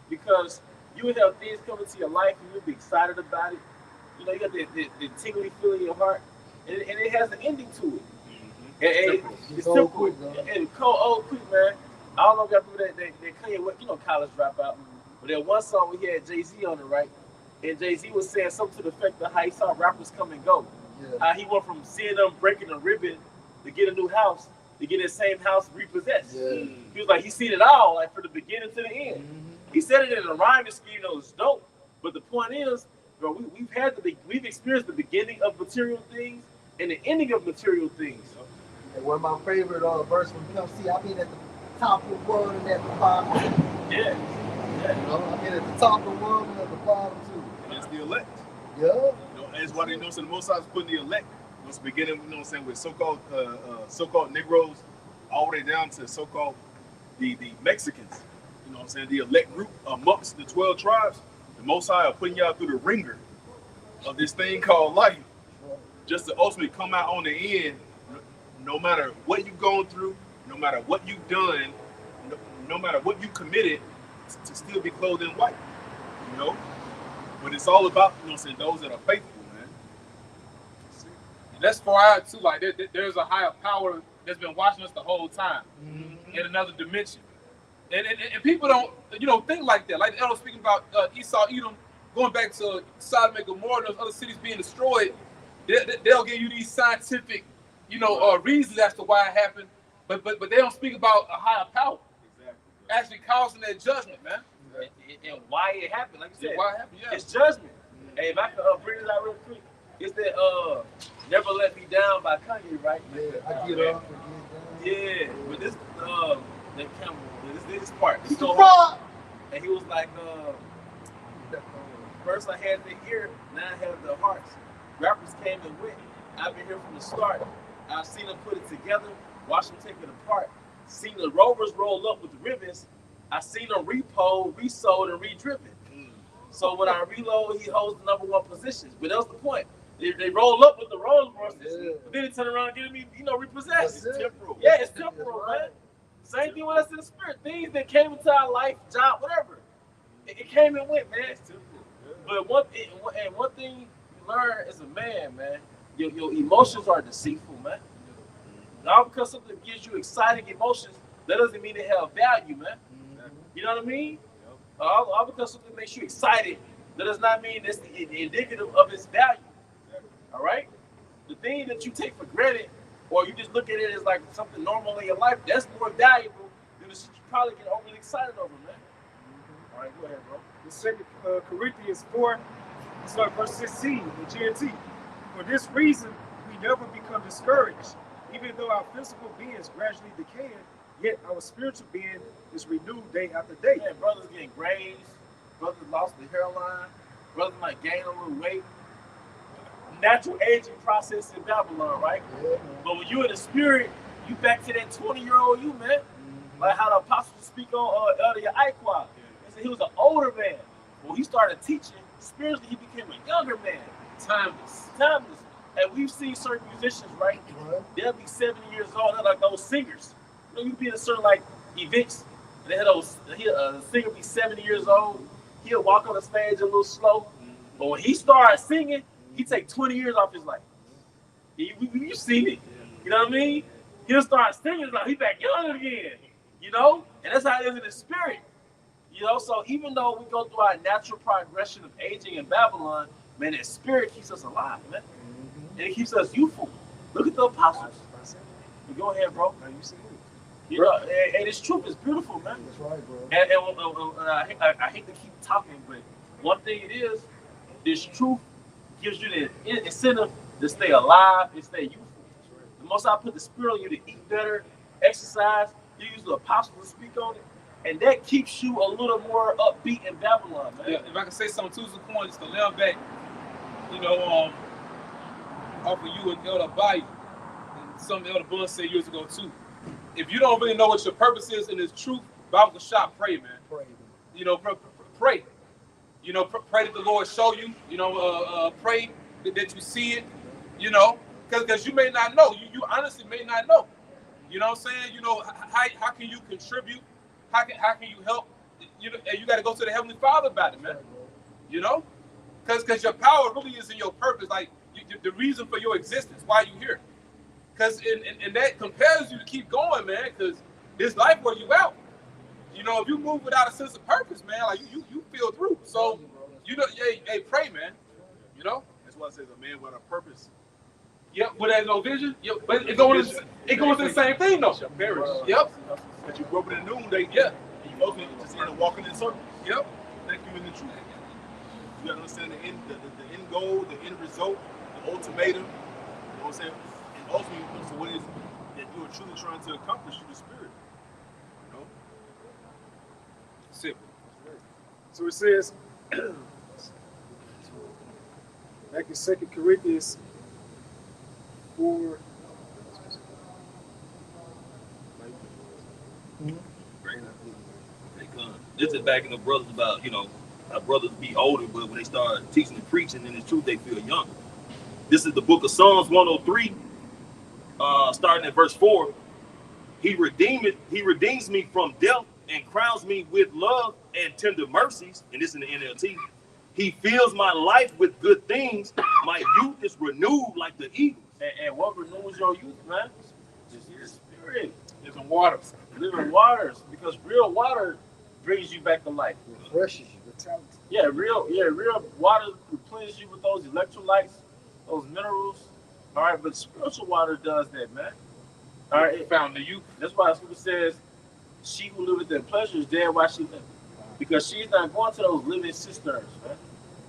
because you would have things come into your life and you'll be excited about it. You know, you got the tingly feeling in your heart, and it has an ending to it. And it's Old simple. quick, though. And cold, old quick, man. I don't know if y'all remember that Kanye West, you know, College Dropout. But that one song we had Jay-Z on it, right? And Jay-Z was saying something to the effect of how he saw rappers come and go. Yeah. How he went from seeing them breaking a ribbon to get a new house, to get his same house repossessed. Yeah. He was like, he seen it all, like from the beginning to the end. Mm-hmm. He said it in a rhyming scheme that was dope. But the point is, bro, we've experienced the beginning of material things and the ending of material things. And one of my favorite verse from Pimp C, I've been at the top of the world and at the bottom too. Yeah. You know, I've been at the top of the world and at the bottom too. And it's the elect. Yeah. You know, that's why they know. So the Most High is putting the elect. It's beginning, you know what I'm saying, with so-called Negroes, all the way down to so-called the Mexicans. You know what I'm saying, the elect group amongst the 12 tribes. The Most High are putting y'all through the ringer of this thing called life, just to ultimately come out on the end. No matter what you've gone through, no matter what you've done, no matter what you committed, to still be clothed in white, you know. But it's all about, you know what I'm saying, those that are faithful, man. And that's far out too. Like there's a higher power that's been watching us the whole time in another dimension. And people don't think like that. Like the elder speaking about Esau, Edom, going back to Sodom and Gomorrah, and those other cities being destroyed. They'll give you these scientific, reasons as to why it happened, but they don't speak about a higher power actually causing that judgment, man. And why it happened, like you said, why it happened, yeah. It's judgment. Hey, if I could bring this out real quick, it's that "Never Let Me Down" by Kanye, right? Yeah, I get up and get down. Yeah, but this that camera, this part, It's the rock. and he was like, first I had the ear, now I have the hearts. Rappers came and went. I've been here from the start. I've seen them put it together, watched them take it apart, seen the Rovers roll up with the ribbons. I seen them repo, resold, and redriven. So when I reload, he holds the #1 positions. But that was the point. They roll up with the Rolls Royces, but then they turn around and get me, repossessed. That's it. Temporal. Yeah, it's temporal, man. Same thing with us in the spirit. Things that came into our life, job, whatever. It came and went, man. It's temporal. But one thing you learn as a man, man, your emotions are deceitful, man. All because something gives you exciting emotions, that doesn't mean it have value, man. You know what I mean? All because something makes you excited, that does not mean it's indicative of its value. All right? The thing that you take for granted, or you just look at it as like something normal in your life, that's more valuable than the shit you probably get overly excited over, man. All right, go ahead, bro. In 2 Corinthians 4, start verse 16, the GMT. For this reason, we never become discouraged, even though our physical being is gradually decaying, yet our spiritual being is renewed day after day. Man, brothers getting graves, brothers lost the hairline, brothers might gain a little weight. Natural aging process in Babylon, right? Yeah. But when you're in the spirit, you back to that 20-year-old you, man. Like how the apostles speak on Elder Iqua. They said he was an older man. When he started teaching, spiritually he became a younger man. Timeless. And we've seen certain musicians, right? They'll be 70 years old. They're like those singers. You'd be in certain like events. And they had the singer be 70 years old. He'll walk on the stage a little slow. But when he starts singing, he take 20 years off his life. You've seen it. You know what I mean? He'll start singing, like he back young again. And that's how it is in the spirit. So even though we go through our natural progression of aging in Babylon, man, that spirit keeps us alive, man. And it keeps us youthful. Look at the apostles. Go ahead, bro. And this truth is beautiful, man. That's right, bro. And I hate to keep talking, but one thing it is, this truth gives you the incentive to stay alive and stay youthful. The most I put the spirit on you to eat better, exercise. You use the apostles to speak on it, and that keeps you a little more upbeat in Babylon, man. Yeah, if I can say something too, Zaquan, just to lay back, off of you and Elder Bayou, and something Elder Bun said years ago too. If you don't really know what your purpose is in this truth, Bible shop, pray, man. Pray. You know, pray. You know, pray that the Lord show you. You know, pray that you see it. You know, because you may not know. You honestly may not know. You know what I'm saying? You know, how can you contribute? How can you help? You know, and you got to go to the Heavenly Father about it, man. You know, because your power really is in your purpose. Like the reason for your existence, why you here. Because and that compels you to keep going, man. Because this life where you out. You know, if you move without a sense of purpose, man, like you feel through. So, you know, hey, pray, man. You know, That's why it says a man without a purpose. Yep, but there's no vision. Yep, but it goes to the same thing though. Shall perish. Yep. That you grow up in the noonday. Yeah. And you ultimately just end up walking in circles. Yep. Thank you in the truth. You gotta understand the end goal, the end result, the ultimatum. You know what I'm saying? And ultimately, so what is it that you are truly trying to accomplish through the spirit? You know? Simple. So it says, back in 2 Corinthians 4. This is back in the brothers about, you know, how brothers be older, but when they start teaching and preaching in the truth, they feel young. This is the book of Psalms 103, starting at verse 4. He redeems me from death and crowns me with love and tender mercies. And this in the NLT. He fills my life with good things. My youth is renewed like the eagles. And what renews your youth, man? Just your spirit. Living waters. Living waters. Because real water brings you back to life. Refreshes you. Yeah, real water replenishes you with those electrolytes, those minerals. All right, but spiritual water does that, man. All right, Found the youth. that's why the scripture says, "She who liveth in pleasure is dead while she liveth," because she's not going to those living cisterns, man.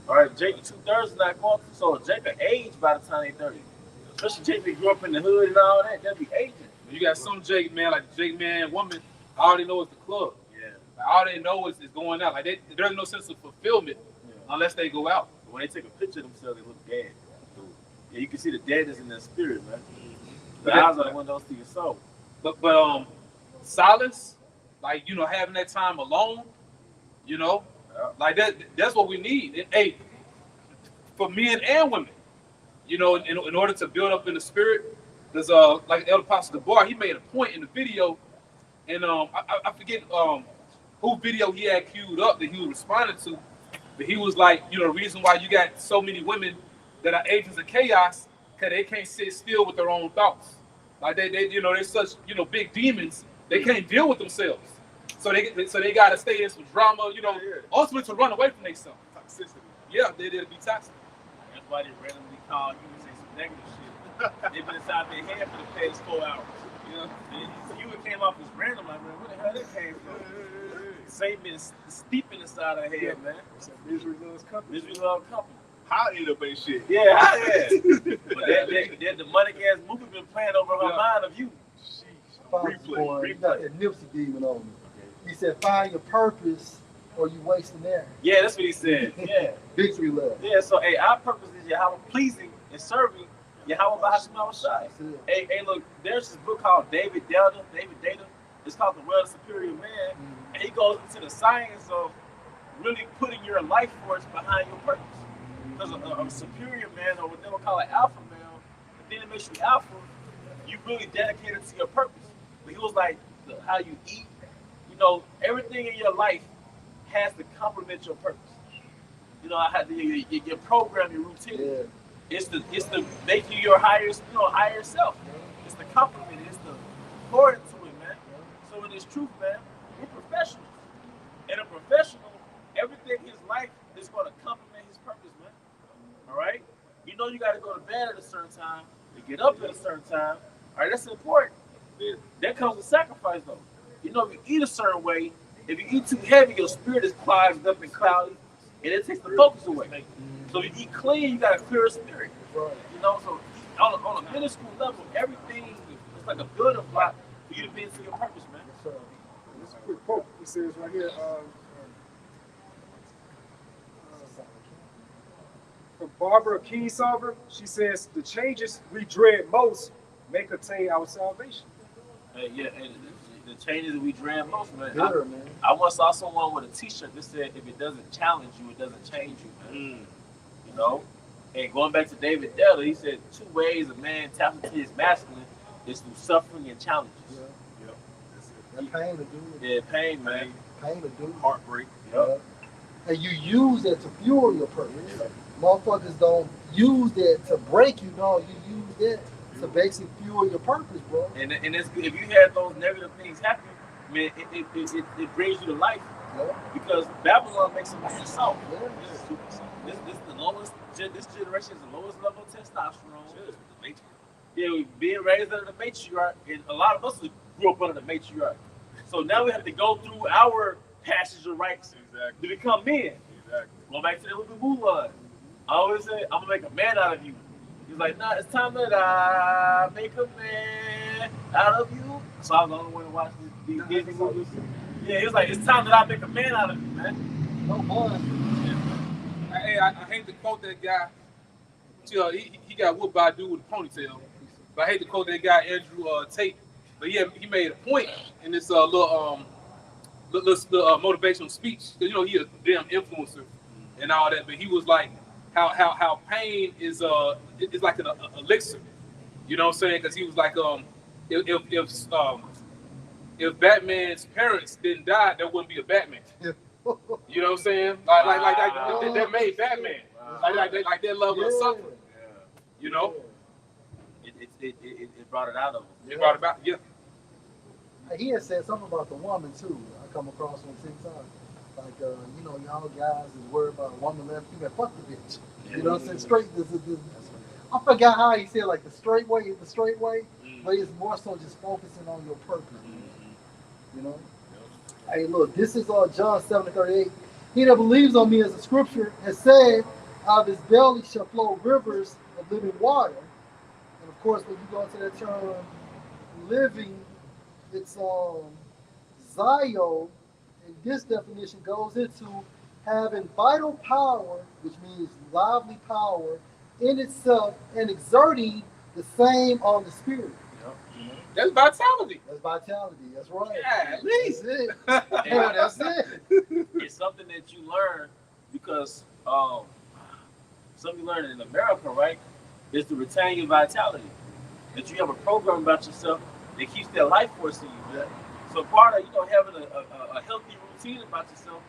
All right, Jacob 2/3 is not going. So Jacob aged by the time they 30. Especially Jacob grew up in the hood and all that. They'll be aging. You got some Jake man, like the Jake man woman, all they know is the club. Yeah. Like, all they know is going out. Like there's no sense of fulfillment unless they go out. When they take a picture of themselves, they look dead. Yeah, you can see the deadness in their spirit, man. The eyes are the windows to your soul. But silence, like, you know, having that time alone, you know, like that's what we need. And, hey, for men and women, you know, in order to build up in the spirit, there's like Elder Pastor DeBar, he made a point in the video, and I forget who video he had queued up that he was responding to, but he was like, you know, the reason why you got so many women that are agents of chaos, because they can't sit still with their own thoughts. Like they you know, they're such, you know, big demons, they can't deal with themselves. So they gotta stay in some drama, you know, ultimately to run away from themselves. Toxicity. Yeah, they'll be toxic. That's why they randomly call you and say some negative shit. They've been inside their head for the past 4 hours. You know, you came off as random, like, man, where the hell that came from? Satan been steeping inside our head, man. Misery loves company. Misery love company. How end up ain't shit. Yeah, but that demonic ass movie been playing over her mind of you. Boy, you got that Nipsey demon on me. He said, find your purpose or you wasting there. Yeah, that's what he said. Yeah. Victory love. Yeah, so hey, our purpose is Yahweh pleasing and serving Yahweh Bahashim Shai. Hey, look, there's this book called David Data. It's called The World Superior Man. And he goes into the science of really putting your life force behind your purpose. Because a superior man, or what they would call an alpha male, the thing that makes you alpha, you really dedicated to your purpose. But he was like, how you eat, you know, everything in your life has to complement your purpose. You know, your program, your routine. Yeah. It's to make you your higher self. It's the complement. It's the pour into it, man. So in this truth, man, we're professionals. And a professional, everything in his life is going to complement his purpose, man. All right? You know you got to go to bed at a certain time, to get up at a certain time. All right, that's important. That comes with sacrifice, though. You know, if you eat a certain way, if you eat too heavy, your spirit is clogged up and cloudy, and it takes the focus away. So if you eat clean, you got a clear spirit. You know, so on a minuscule level, everything is like a building block for you to be into your purpose, man. This is a quick quote. It says right here, from Barbara Kingsolver, she says, the changes we dread most may contain our salvation. Yeah, and the changes that we dread most, man. Bitter, man. I once saw someone with a T-shirt that said, "If it doesn't challenge you, it doesn't change you, man." You know. And going back to David Della, he said 2 ways a man taps into his masculine is through suffering and challenges. Yeah. Yep. That's it. That pain to do it. Yeah, pain, man. Pain to do it. Heartbreak. Yep. And you use that to fuel your purpose. Motherfuckers don't use that to break you, no. You use that to basically fuel your purpose, bro. And it's good. If you had those negative things happen, man, it brings you to life. Yeah. Because Babylon makes a man soft. Yeah. This is the lowest. This generation is the lowest level of testosterone. Yeah, being raised under the matriarch, and a lot of us grew up under the matriarch. So now we have to go through our passage of rights to become men. Exactly. Going back to the Louis Mulan. I always say, I'm gonna make a man out of you. He's like, nah, it's time that I make a man out of you. So I was the only one to watch these Disney movies. Yeah, he was like, it's time that I make a man out of you, man. No boy. Hey, I hate to quote that guy. You know, he got whooped by a dude with a ponytail. But I hate to quote that guy Andrew Tate. But yeah, he made a point in this little motivational speech. Cause you know he a damn influencer and all that. But he was like, how pain is like an elixir. You know what I'm saying? Because he was like, if Batman's parents didn't die, there wouldn't be a Batman. You know what I'm saying? Like that made Batman. Like that level of suffering. You know? It brought it out of him. It brought about, yeah. He had said something about the woman too. I come across on TikTok. Like, you know, y'all guys is worried about a woman left. You better fuck the bitch. You know what I'm saying? Straight. This. I forgot how he said like the straight way, but it's more so just focusing on your purpose. You know. Hey, look, this is John 7:38. He that believes on me, as the scripture has said, out of his belly shall flow rivers of living water. And of course, when you go into that term living, it's Zio, and this definition goes into having vital power, which means lively power in itself, and exerting the same on the spirit. That's vitality. That's vitality. That's right. Yeah, at least. That's it. Yeah, that's it. It's something that you learn because something you learn in America, right, is to retain your vitality. That you have a program about yourself that keeps that life force in you, man. So part of having a healthy routine about yourself,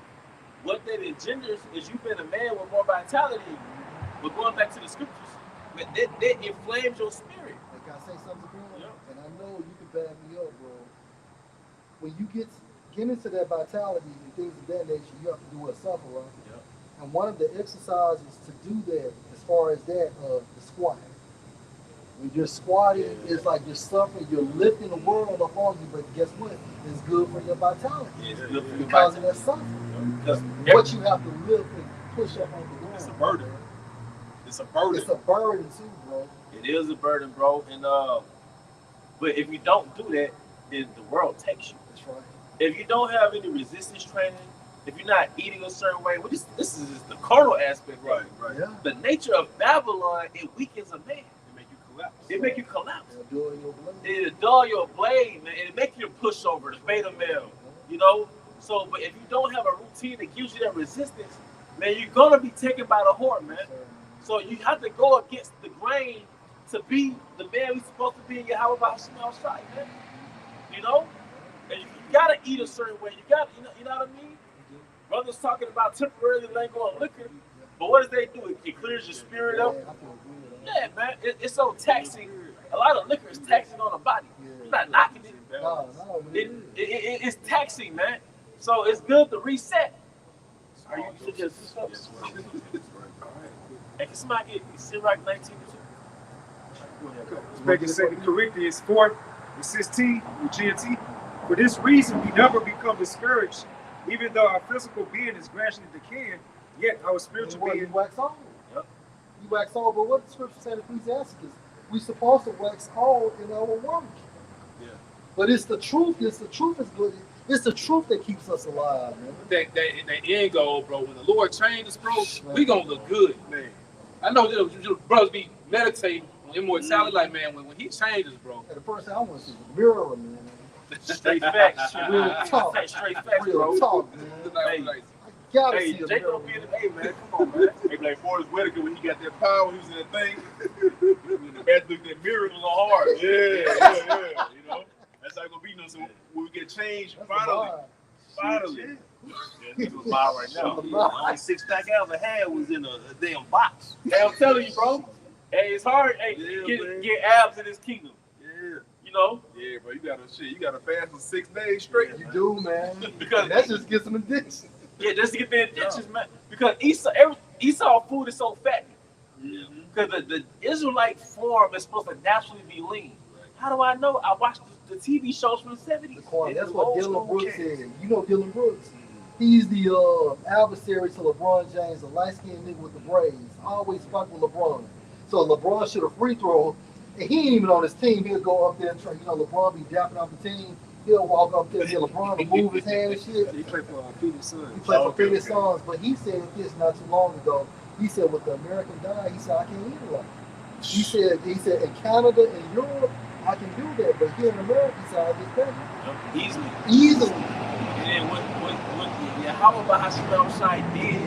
what that engenders is you being a man with more vitality. But going back to the scriptures, that inflames your spirit. Like I say something, bro, and I know you can back me up, bro. When you get into that vitality and things of that nature, you have to do a suffer, right? Yeah. And one of the exercises to do that, as far as that, the squat. When you're squatting, it's like you're suffering, you're lifting the world up on you, but guess what? It's good for your vitality. Yeah, it's good for your because vitality. of that suffering. Because what you have to lift and push up on the ground. It's a burden. It's a burden. It's a burden too, bro. It is a burden, bro. And but if you don't do that, then the world takes you. That's right. If you don't have any resistance training, if you're not eating a certain way, well, this is just the carnal aspect. Right. Yeah. The nature of Babylon, it weakens a man. It make you collapse. It dull your blade, man. It make you push over the beta male. You know? So, but if you don't have a routine that gives you that resistance, man, you're gonna be taken by the horn, man. So you have to go against the grain to be the man we're supposed to be in your house by outside, man. You know? And you gotta eat a certain way. You gotta, you know what I mean? Brothers talking about temporarily letting go of liquor, but what does they do? It clears your spirit up. Yeah, man, it's so taxing. A lot of liquor is taxing on the body. I'm not knocking it. It's taxing, man. So it's good to reset. Are you just hey, can somebody get Sirach 19 Back in 2 Corinthians 4:16 with GMT. For this reason, we never become discouraged, even though our physical being is gradually decaying, yet our spiritual being. You wax old. You wax old, but what the scripture said in Ecclesiastes, we supposed to wax old in our work. Yeah. But it's the truth. It's the truth is good. It's the truth that keeps us alive, man. That end goal, bro. When the Lord changes, bro, we gonna look good, man. I know you brothers be meditating on immortality, like man, when he changes, bro. And the first thing I want to see is a mirror, man. Straight facts. Real talk. Straight facts, Real bro. talk, man. Hey, I gotta hey, see a Jay gonna mirror. be in the hey man, come on, man. Hey, like Forrest Whitaker when he got that power, he was in that thing. When the back looked at mirror, it was on hard. Yeah. You know, that's how it's gonna be. So when we get changed, That's finally. Yeah, this was mine right now. The only six-pack I ever had was in a damn box. Hey, I'm telling you, bro. Hey, it's hard. Hey, Yeah, get abs in this kingdom. Yeah. You know, Yeah, bro, you gotta fast for 6 days straight. You do, man. Because That just gets some addiction. yeah, just to get the injections, man. Because Esau food is so fattening. Because the Israelite form is supposed to naturally be lean. How do I know? I watched the TV shows from the 70s. That's what Dylan Brooks said. You know Dylan Brooks? He's the adversary to LeBron James, the light-skinned nigga with the braids. Always fuck with LeBron. So LeBron should have free throw, and he ain't even on his team. He'll go up there and try. You know, LeBron be dapping off the team. He'll walk up there and get LeBron to move his hand and shit. He played for Phoenix Suns. He played for Phoenix Suns, but he said this not too long ago. He said with the American diet, he said I can't eat a lot. He said in Canada and Europe I can do that, but here in America, he said I just can't. Easily. And then what Yahweh Hashem Shai did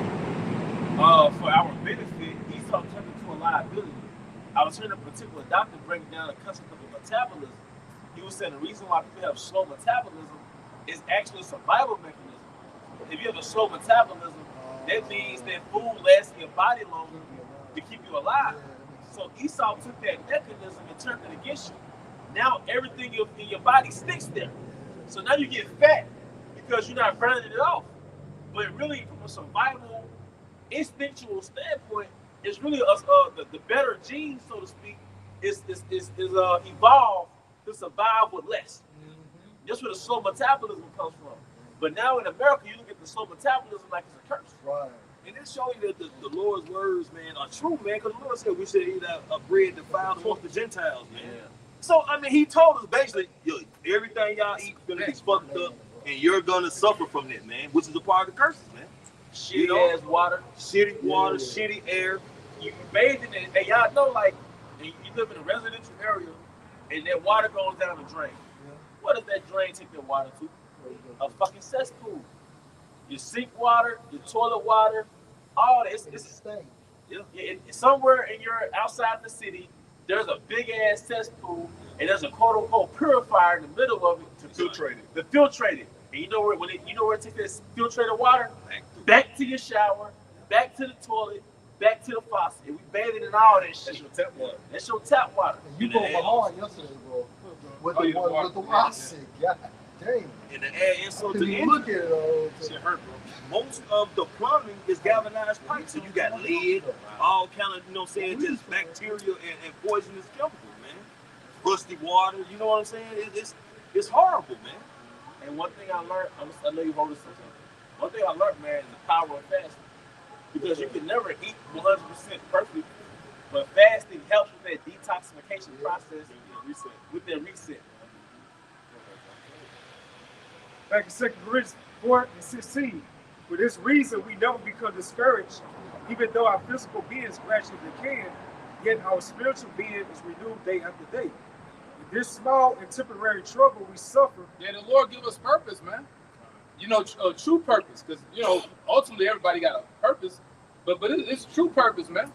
for our benefit, Esau turned into a liability. I was hearing a particular doctor break down the concept of metabolism. He was saying the reason why people have slow metabolism is actually a survival mechanism. If you have a slow metabolism, that means that food lasts in your body longer to keep you alive. So Esau took that mechanism and turned it against you. Now everything in your body sticks there. So now you get fat because you're not burning it off. But really, from a survival, instinctual standpoint, it's really the better genes, so to speak, is evolved to survive with less. That's where the slow metabolism comes from. But now in America, you look at the slow metabolism like it's a curse. Right. And it shows you that the Lord's words, man, are true, man. Because the Lord said we should eat a bread defiled amongst the Gentiles, man. Yeah. So, I mean, he told us basically, yo, everything y'all eat is going to be fucked up, and you're going to suffer from it, man, which is a part of the curses, man. Shitty ass water. Shitty water, shitty air. You bathe in it, and y'all know, like, you live in a residential area, and that water goes down the drain. What does that drain take that water to? A fucking cesspool. Your sink water, your toilet water, all that. It's somewhere in your outside the city, there's a big ass cesspool, and there's a quote unquote purifier in the middle of it To filtrate it. To filtrate it. And you know where it takes that filtrated water? Back to your shower, back to the toilet, back to the faucet. And we bathing in all that shit. That's your tap water. That's your tap water. And you go hard yesterday, bro. With the water. God damn. And the air insult to the Look at it all. Shit hurt, bro. Most of the plumbing is galvanized pipe. So you got lead, all kind of, you know what I'm saying, just bacteria and poisonous chemicals, man. Rusty water, you know what I'm saying? It's horrible, man. And one thing I learned, I know you wrote this something. One thing I learned, man, is the power of fasting. Because you can never eat 100% perfectly, but fasting helps with that detoxification process with that reset. Back in 2 Corinthians 4:16. For this reason, we never become discouraged, even though our physical beings gradually decay, yet our spiritual being is renewed day after day. With this small and temporary trouble we suffer. Yeah, the Lord give us purpose, man. You know, true purpose, because you know, ultimately everybody got a purpose, but it's true purpose, man.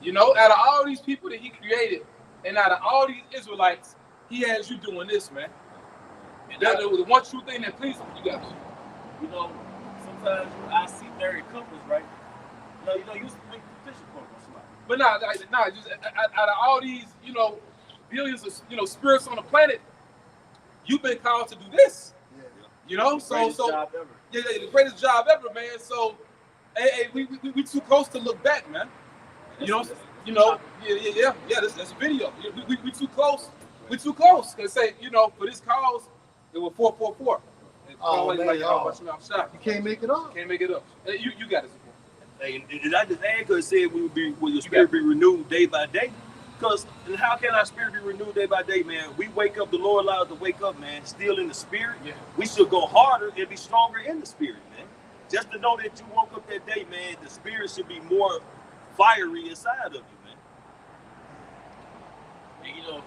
You know, out of all these people that He created, and out of all these Israelites, He has you doing this, man. And that's the one true thing that pleases you guys. You know, sometimes I see married couples, right? You know, you used to make the fishing pole on somebody. But nah, just out of all these, you know, billions of, you know, spirits on the planet, you've been called to do this. Yeah. You know, Greatest job ever. Yeah, the greatest job ever, man. So, hey, we too close to look back, man. You know, yeah. That's a video. We too close. We too close. Cause say, you know, for this cause, it was 444. Oh, man, you can't make it up. Can't make it up. You got it. Hey, and I just add, because it said will your spirit be renewed day by day? Because how can our spirit be renewed day by day, man? We wake up, the Lord allows us to wake up, man, still in the spirit. Yeah. We should go harder and be stronger in the spirit, man. Just to know that you woke up that day, man, the spirit should be more fiery inside of you, man. And you know,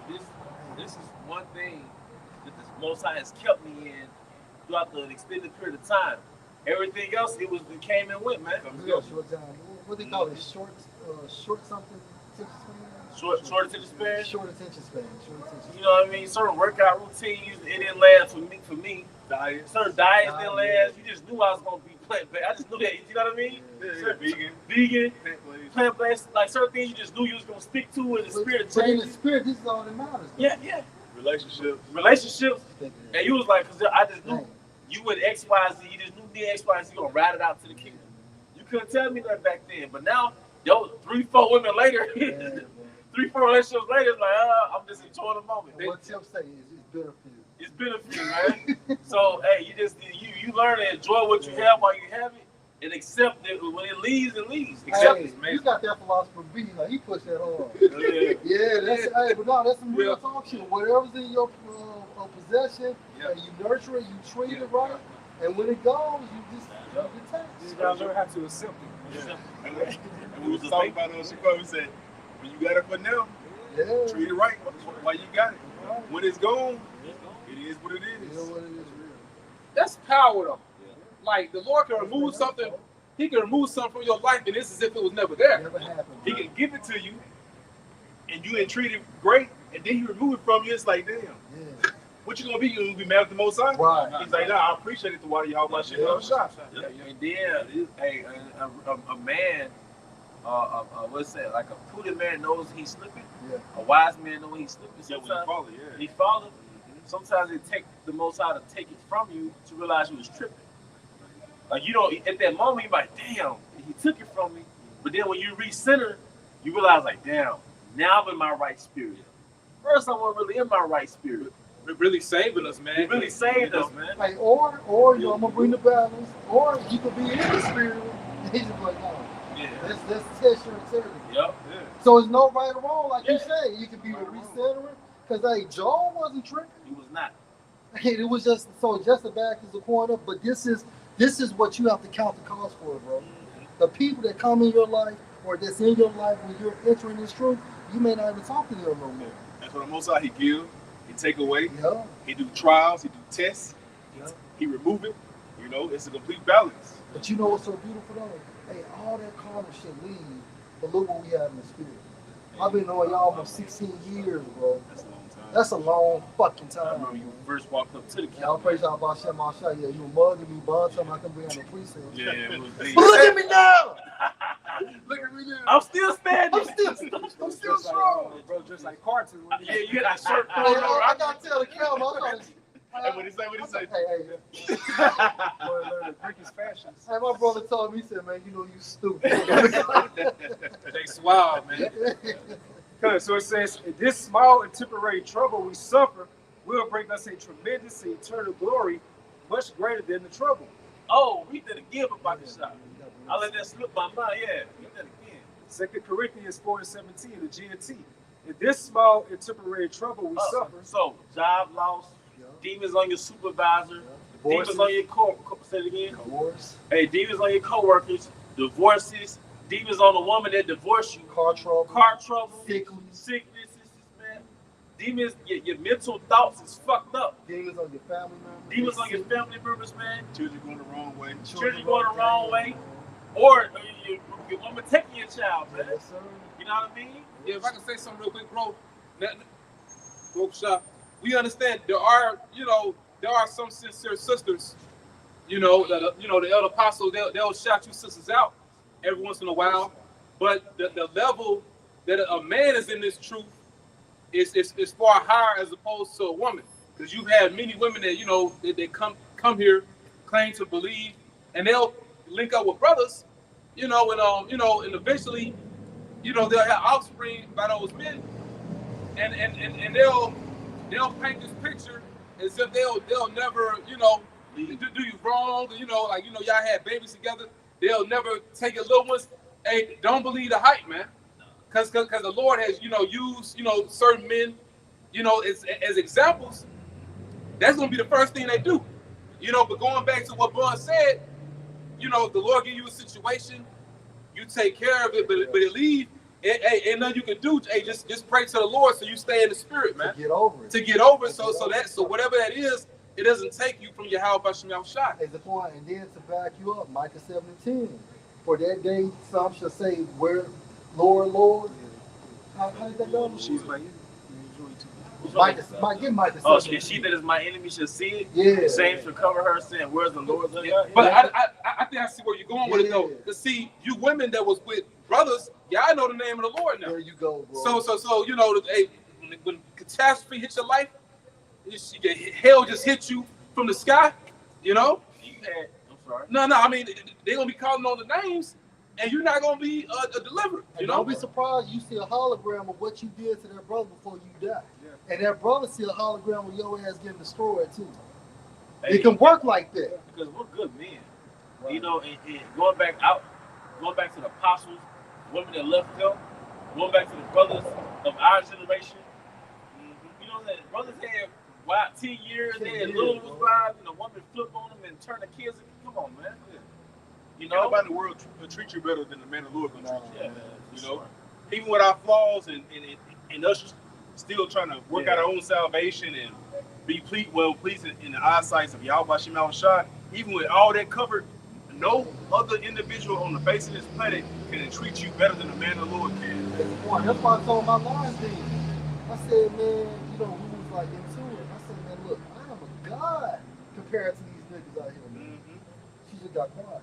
this is one thing that the Most High has kept me in throughout the extended period of time. Everything else, it came and went, man. Yeah, short time. What they call it? Short something attention span. Short attention span. Short attention span. Short attention span. You know what I mean? Certain workout routines, it didn't last for me. Diet. Certain diets didn't last. You just knew I was gonna be plant-based. I just knew that. You know what I mean? Vegan, plant-based. Like certain things, you just knew you was gonna stick to in the spirit. But in the spirit, this is all that matters. Yeah. Relationships. And you was like, cause I just knew you with X, Y, Z. You just knew me X, Y, Z. You gonna ride it out to the kingdom. You couldn't tell me that back then, but now, 3-4 women later, 3-4 relationships later, it's like, I'm just enjoying the moment. What Tim say is it's better for you. It's beneficial, man. So, hey, you learn to enjoy what you have while you have it, and accept it when it leaves. Accept it, man. You got that philosopher B, like he pushed that hard. Yeah, That's some real talk shit. Whatever's in your possession, and you nurture it, you treat it right, and when it goes, you just detach. You gotta learn how to accept it. Yeah. And we was talking about it on Chicago. We said, when you got it for now, treat it right while you got it. When it's gone, it is what it is. That's power, though. Like, the Lord can remove something. He can remove something from your life, and it's as if it was never there. Never happened. He can give it to you, and you ain't treated great, and then he remove it from you. It's like, damn. Yeah. What you gonna be? You gonna be mad at the Most High? Right. He's like, nah, I appreciate it. Why y'all my shit love shots. And then, hey, a man, what's that? Like a prudent man knows he's slipping. Yeah. A wise man knows he's slipping. Yeah, when Sometimes you follow, he follows. Sometimes it take the Most High to take it from you to realize you was tripping. Like you don't at that moment you're like, damn, he took it from me. But then when you recenter, you realize like, damn, now I'm in my right spirit. First, I wasn't really in my right spirit. It really saving us, man. It really saved us, man. Like, or I'm gonna bring the balance, or you could be in the spirit, and he's just like, no, Yeah. let's test your integrity. Yep. So it's no right or wrong, like you say. You could be the recentering, because hey, Joel wasn't tripping. He was not. It was just the back is the corner, but this is what you have to count the cost for, bro. The people that come in your life or that's in your life when you're entering this truth, you may not even talk to them no more. That's what the Most High, he give, he take away, Yeah. he do trials, he do tests, Yeah. he remove it. You know, it's a complete balance. But you know what's so beautiful though? Hey, all that karma should leave, but look what we have in the spirit. I've been knowing y'all almost 16 years, bro. That's a long time. That's a long fucking I time. remember you first walked up to the Yeah, I'll praise y'all about Shem Mashah. Yeah, you were mugging me, bud. Something I couldn't bring on the precinct. Yeah, it was deep. But look at me now! Look at me now. I'm still standing. I'm still strong. Bro, just like Carton. Yeah, you had that shirt Hey, thrown over. I gotta tell the camera. I'm trying to. Hey, what he say? Hey, Boy, learn the Greek's fashions. my brother told me, he said, man, you know you stupid. They suave, man. Okay, so it says, in this small and temporary trouble we suffer will bring us a tremendous and eternal glory, much greater than the trouble. Oh, we did again about the shot. I let that slip my mind. Yeah, we did again. 2 Corinthians 4:17, the GNT. In this small and temporary trouble we suffer. So, job loss, demons on your supervisor, Divorces. demons on your say it again. Divorce, Hey, demons on your coworkers, divorces, demons on the woman that divorced you, car trouble, car trouble, sickness, man. Demons, your mental thoughts is fucked up. demons on your family members. Demons on your family members, man. Children going the wrong way. Children going the wrong way, or your woman taking your child, man. Yes, sir. You know what I mean? Yeah, if I can say something real quick, bro. Shop. We understand there are some sincere sisters, the elder apostles, they'll shout you sisters out every once in a while. But the level that a man is in this truth is far higher as opposed to a woman. Because you've had many women that they come here, claim to believe, and they'll link up with brothers, and eventually, they'll have offspring by those men, and they'll paint this picture as if they'll never, do you wrong, y'all had babies together. They'll never take your little ones. Hey, don't believe the hype, man. Because the Lord has, used, certain men, as examples. That's going to be the first thing they do. But going back to what Bun said, the Lord give you a situation, you take care of it, but it leave, Ain't nothing you can do. Hey, just pray to the Lord so you stay in the spirit, man. To get over it. To get over it. So whatever that is, it doesn't take you from your how about your shot. Is the point, and then to back you up, Micah 7:10. For that day, some shall say, "Where, Lord, Lord." How did that go? She's my Micah 7. Oh, she that is my enemy shall see it. Yeah. Shame shall cover her, saying, "Where's the Lord?" But I think I see where you're going with it though. To see you women that was with brothers, y'all know the name of the Lord now. There you go, bro. So you know, hey, when catastrophe hits your life, hell just hit you from the sky, you know. I'm sorry. No, I mean they're gonna be calling on the names, and you're not gonna be delivered. You know. Don't be surprised you see a hologram of what you did to that brother before you die, and that brother see a hologram of your ass getting destroyed too. Hey, it can work like that because we're good men. Right. You know, and going back to the apostles, women that left them, going back to the brothers of our generation. You know that brothers had 10 years, they had little was blind, and a woman flipped on them and turned the kids. Come on, man. You know, nobody in the world will treat you better than the man of the Lord gonna treat you. Yeah, you know, even with our flaws and us still trying to work out our own salvation and be pleasing in the eyesight of Yahweh Shema Shah. Even with all that covered, no other individual on the face of this planet can treat you better than the man of the Lord can. That's why I told my lines then. I said, man, you know, we was like into it. I said, man, look, I am a god compared to these niggas out here, man. She just got quiet.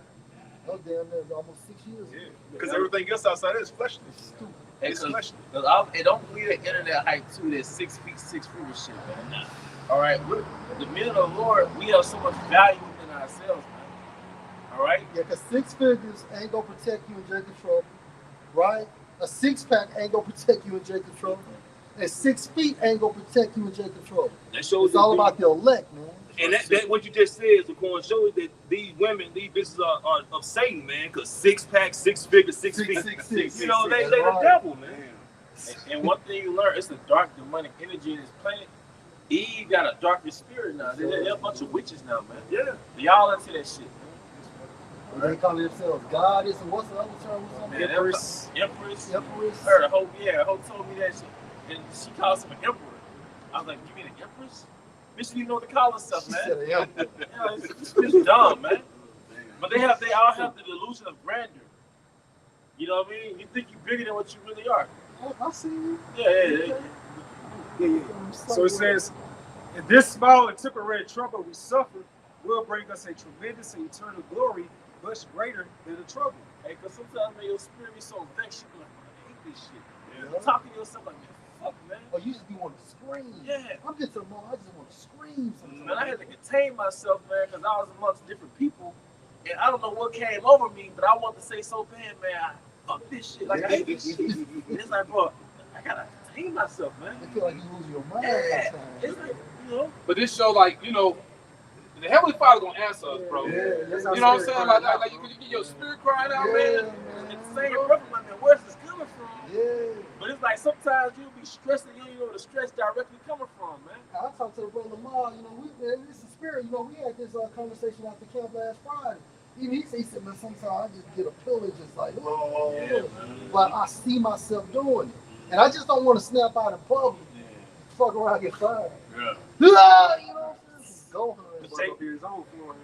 That was damn near almost 6 years ago. Because everything else outside is fleshly. It's stupid. It's fleshly. It don't believe the internet hype too. That 6 feet, 6 figure shit, man. All right, the men of the Lord, we have so much value within ourselves, man. All right. Yeah, because 6 figures ain't gonna protect you in Jacob's trouble, right? A 6-pack ain't gonna protect you in Jacob's trouble, and 6 feet ain't gonna protect you in Jacob's trouble. That shows it's all about the elect, man. And that what you just said is going to show you that these women, these bitches are of Satan, man. Because 6-pack, 6 figures, 6 feet. You know, they the devil, man. And one thing you learn, it's a dark demonic energy in this planet. Eve got a darker spirit now. They're a bunch of witches now, man. Yeah. Y'all into that shit, man. They call themselves goddess, and what's the other term? Empress. Her, Hope told me that shit. And she calls him an emperor. I was like, you mean an empress? Bitch, you know what to call herself, man. This bitch dumb, man. But they all have the delusion of grandeur. You know what I mean? You think you're bigger than what you really are. I see you. Yeah. So it says, in this small and temporary trouble we suffer will bring us a tremendous and eternal glory much greater than the trouble. Hey, because sometimes, man, your spirit be so vexed, you be like, I hate this shit. Yeah. You're talking to yourself like, man, fuck, man. Oh, you just be wanting to scream. Yeah. I'm getting to the mall, I just want to scream sometimes. Man, I had to contain myself, man, because I was amongst different people, and I don't know what came over me, but I wanted to say so bad, man, fuck this shit. Like, I hate this shit. And it's like, bro, I gotta contain myself, man. I feel like you lose your mind sometimes. It's like, you know. But this show, like, you know, the Heavenly Father gonna answer us, bro. Yeah, you know what I'm saying? Like you get your spirit crying out, man. And the same brother, like, man, where's this coming from? Yeah. But it's like sometimes you'll be stressed and you don't know where the stress directly coming from, man. I talked to the brother Lamar, you know, this is spirit. You know, we had this conversation after camp last Friday. Even he said, man, sometimes I just get a pill and just like, oh, yeah, but I see myself doing it. And I just don't want to snap out in public. Yeah. Fuck around and get fired. Yeah. You know what I'm saying? Go ahead. Take his own floor.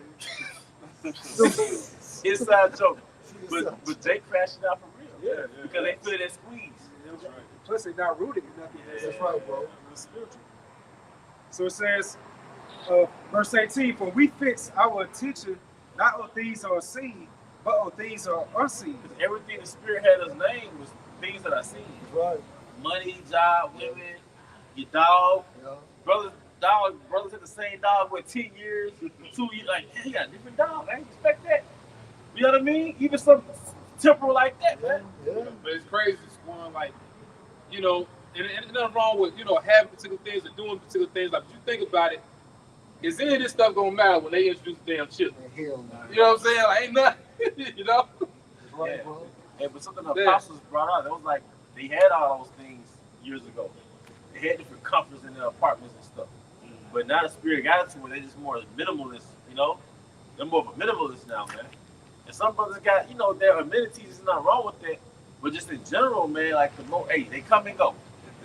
Inside joke. But Jake crashed out for real. Yeah. Because they feel that squeeze. That's right. Plus, they're not rooting in nothing. That's right, bro. It's spiritual. So it says, verse 18, for we fix our attention not on things that are seen, but on things that are unseen. Because everything the Spirit had us name was things that are seen. That's right. Money, job, women, your dog. Yeah. Brothers had the same dog for 10 years, 2 years. Like, yeah, he got a different dog. I didn't expect that. You know what I mean? Even something temporal like that, man. Yeah. But it's crazy, Squan. Like, you know, and nothing wrong with, you know, having particular things or doing particular things. Like, if you think about it, is any of this stuff gonna matter when they introduce the damn chip? Hell no. You know what I'm saying? Like, ain't nothing, you know? Right, bro. Yeah, but something the apostles brought out, it was like they had all those things years ago. They had different comforts in their apartments and stuff. But now the Spirit got it to where they're just more minimalist, you know? They're more of a minimalist now, man. And some brothers got, you know, their amenities, is not wrong with that. But just in general, man, like hey, they come and go.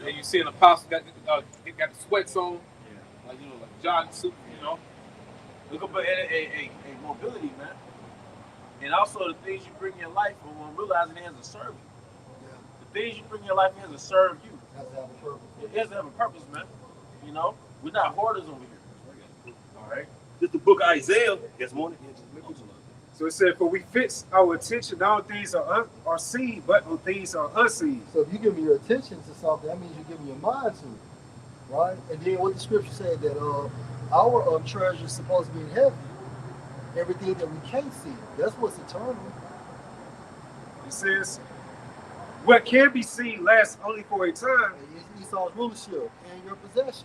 And you see an apostle got the sweats on, like like John suit, Look up a mobility, man. And also the things you bring in your life, when realizing it has to serve you. Yeah. The things you bring in your life has to serve you. It has to have a purpose. It has to have a purpose, man. We're not hoarders over here. All right. This the book of Isaiah. Yes, morning. So it said, for we fix our attention not on things are seen, but on things are unseen. So if you give me your attention to something, that means you're giving your mind to it, right? And then what the scripture said that our treasure is supposed to be in heaven. Everything that we can't see, that's what's eternal. It says, what can be seen lasts only for a time. It's Esau's rulership and your possessions.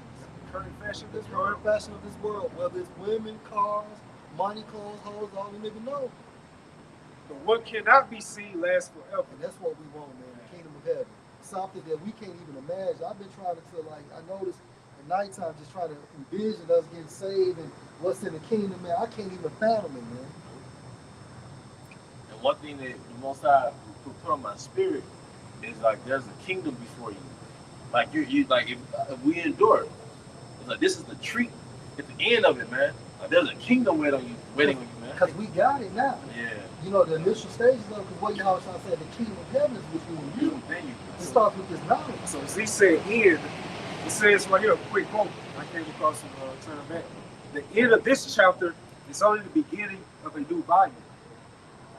Current fashion of this The world. current fashion of this world, whether it's women, cars, money, clothes, hoes, all the nigga know. But what cannot be seen lasts forever. And that's what we want, man, the kingdom of heaven. Something that we can't even imagine. I've been trying to I noticed at nighttime just trying to envision us getting saved and what's in the kingdom, man. I can't even fathom it, man. And one thing that the Most High put on my spirit is like there's a kingdom before you. Like you like if we endure it, it's like this is the treat at the end of it, man. Like there's a kingdom waiting on you, man. Because we got it now. Yeah. The initial stages of it, what y'all trying to say, the kingdom of heaven is within you. Thank you. It starts with this knowledge. So as he said end, it says right here, a quick quote. I came across some turn back. The end of this chapter is only the beginning of a new volume.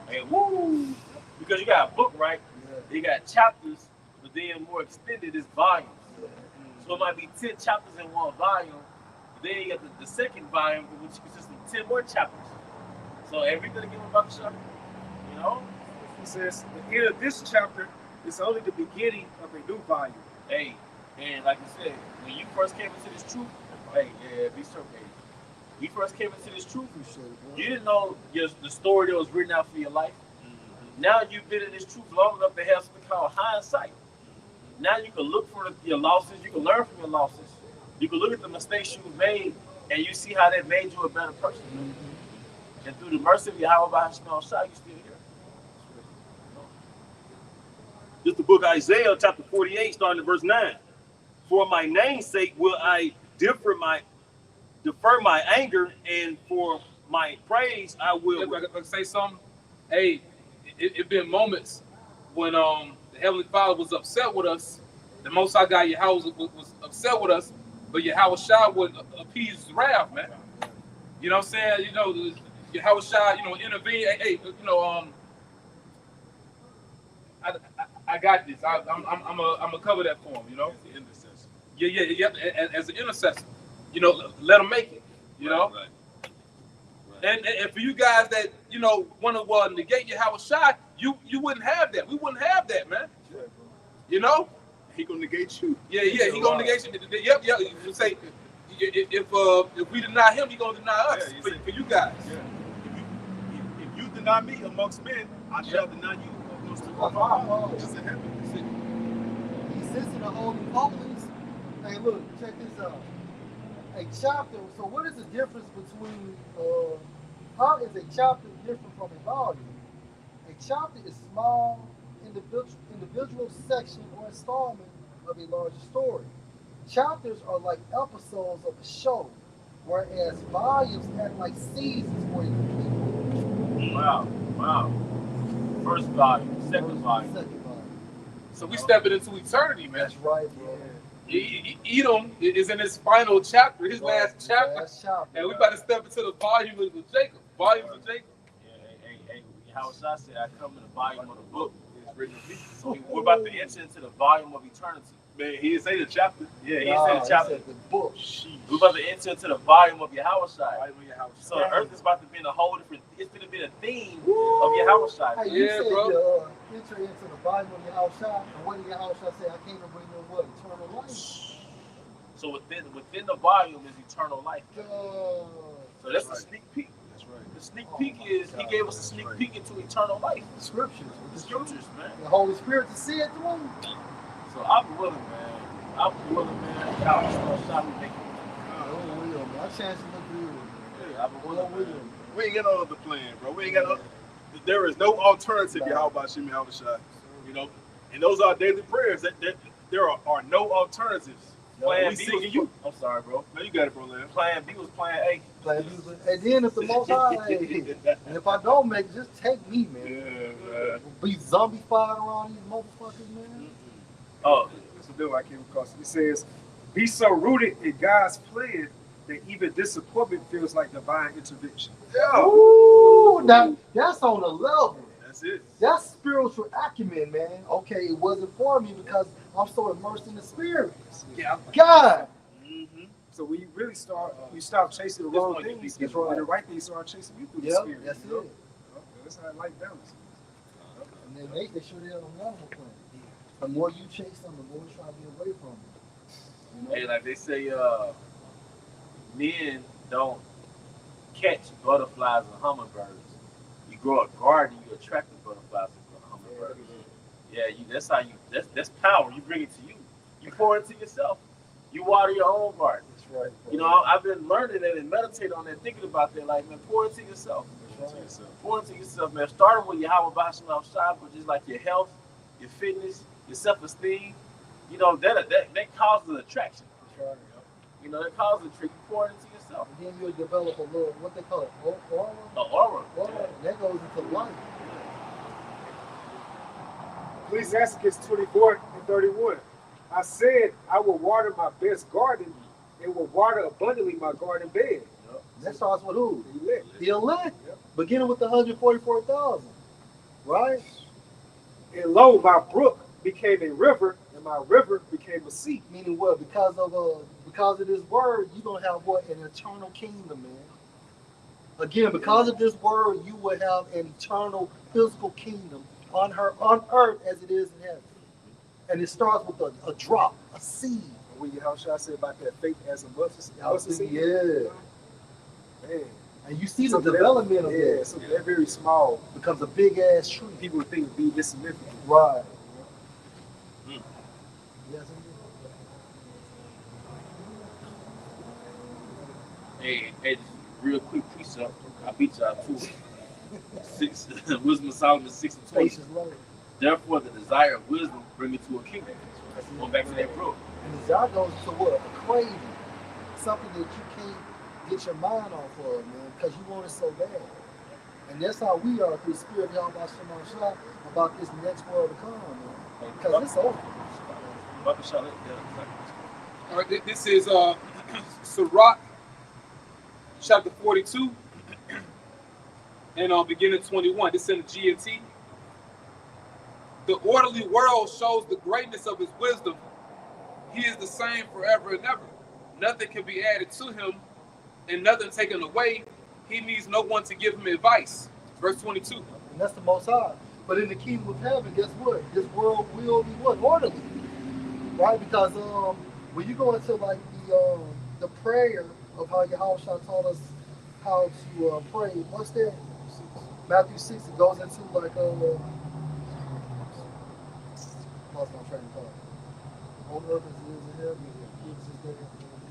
Hey, woo! Because you got a book, right? Yeah. You got chapters, but then more extended is volumes. Yeah. So it might be 10 chapters in one volume, but then you got the second volume, which consists of 10 more chapters. So everything again about the chapter, He says the end of this chapter is only the beginning of a new volume. Hey, and like I said, when you first came into this truth, hey, yeah, be sure, hey. You first came into this truth, you didn't know the story that was written out for your life. Now you've been in this truth long enough to have something called hindsight. Now you can look for your losses, you can learn from your losses. You can look at the mistakes you've made, and you see how that made you a better person. And through the mercy of Yahweh by Hashem, you're still here. This the book of Isaiah, chapter 48, starting at verse 9. For my name's sake will I defer my anger, and for my praise I will. If I can say something, hey, it been moments when the Heavenly Father was upset with us. The Most High God Yahweh was upset with us, but Yahweh Shai would appease his wrath, man. You know what I'm saying? Yahweh Shai, intervene. Hey, I got this. I'm gonna cover that for him. As the intercessor. Yeah. As an intercessor, let him make it. Right. And for you guys that want to negate Yahweh Shai, you wouldn't have that. We wouldn't have that, man. He gonna negate you. Yeah. He gonna negate you. Yep. You say if we deny him, he gonna deny us. Yeah, for you guys. Yeah. If you deny me amongst men, I shall deny you amongst the Father. Just in heaven. He sits in the holy holies. Hey, look, check this out. A chapter. So, what is the difference between? How is a chapter different from a volume? A chapter is small, individual section or installment of a larger story. Chapters are like episodes of a show, whereas volumes act like seasons for a complete. Wow. First volume, second volume. So we stepping into eternity, man. That's right, bro. Edom is in his final chapter, his last chapter, and we about to step into the volume of Jacob. Hey, how I said, I come in the volume of the book. So we're about to enter into the volume of eternity. Man, he didn't say the chapter. Yeah, he said the chapter. He said the book. We're about to enter into the volume of Yahweh Shai. So the earth is about to be in a whole different. It's going to be a theme of Yahweh Shai. Hey, you Yeah, said bro. Enter into the volume of Yahweh Shai, and what did Yahweh Shai say? I came to bring them what? Eternal life. So within the volume is eternal life. So that's the sneak peek. That's right. The sneak peek is he gave us a sneak peek into eternal life. The scriptures. The scriptures, man. The Holy Spirit to see it through. So I'm willing, man. Yahweh Shai will make it. Oh, will, man. I chance to look good. Yeah, I'm willing, man. We ain't got no other plan, bro. We ain't got no. There is no alternative, Yahweh Shem Yahweh Shai. You know, and those are daily prayers. That there are no alternatives. Plan We B seeking was you. I'm sorry, bro. No, you got it, bro, Lamb. Plan B was plan A. And then if the Most High, and if I don't make it, just take me, man. Yeah, Be zombified around these motherfuckers, man. Oh, That's a bill I came across. It says, "Be so rooted in God's plan that even disappointment feels like divine intervention." yeah. Ooh, now that's on a level. That's it. That's spiritual acumen, man. Okay, it wasn't for me because I'm so immersed in the spirit. Yeah. God. Mm-hmm. So we really you stop chasing the wrong things, That's and right. the right things start chasing you through the Yep, spirit. that's you know? it. That's how life balance. And then they sure they have an animal plan. The more you chase them, the more you try to get away from them. You know? hey, like they say, men don't catch butterflies and hummingbirds. You grow a garden, you attract the butterflies and hummingbirds. Yeah, that's how you. That's power. You bring it to you. You pour it to yourself. You water your own garden. That's right. You know, I've been learning that and meditating on that, thinking about that. Like, man, pour it to yourself. That's right. Pour into yourself, man. Starting with your how about outside, but just like your health, your fitness, your self-esteem. You know, that causes attraction. That's right. You know, that causes a trick. You pour it into yourself. And then you'll develop a little, what they call it, aura? The aura. Aura. That goes into life. Ecclesiastes 24:31. I said, I will water my best garden and will water abundantly my garden bed. That starts with who? The elect. The elect. Beginning with the 144,000. Right? And lo, my brook became a river, and my river became a sea. Meaning what? Because of this word, you're gonna have what? An eternal kingdom, man. Again, because of this word, you will have an eternal physical kingdom on earth as it is in heaven. And it starts with a drop, a seed. What how should I say about that faith as a mustard seed? Yeah. Man. And you see the Something development of yeah, that. something that very small. Becomes a big ass tree. People would think would be insignificant. Right. Mm. Yes, Hey, just real quick precept. I beat y'all too. Wisdom of Solomon 6 and 20. space is low. Therefore, the desire of wisdom bring it to a kingdom. Going back to that brook. And desire goes to what? A craving. Something that you can't get your mind off of, man, because you want it so bad. And that's how we are through the spirit of Yahweh about this next world to come, man. Because it's over. All right, this is Sirach, chapter 42, and beginning 21. This is in the GMT. The orderly world shows the greatness of his wisdom. He is the same forever and ever. Nothing can be added to him and nothing taken away. He needs no one to give him advice. Verse 22. And that's the Most High. But in the kingdom of heaven, guess what? This world will be what? Orderly. Right? Because when you go into like the prayer of how Yahweh taught us how to pray, what's that? Matthew 6, it goes into like lost my train of thought. On earth as it is in heaven, give us this day.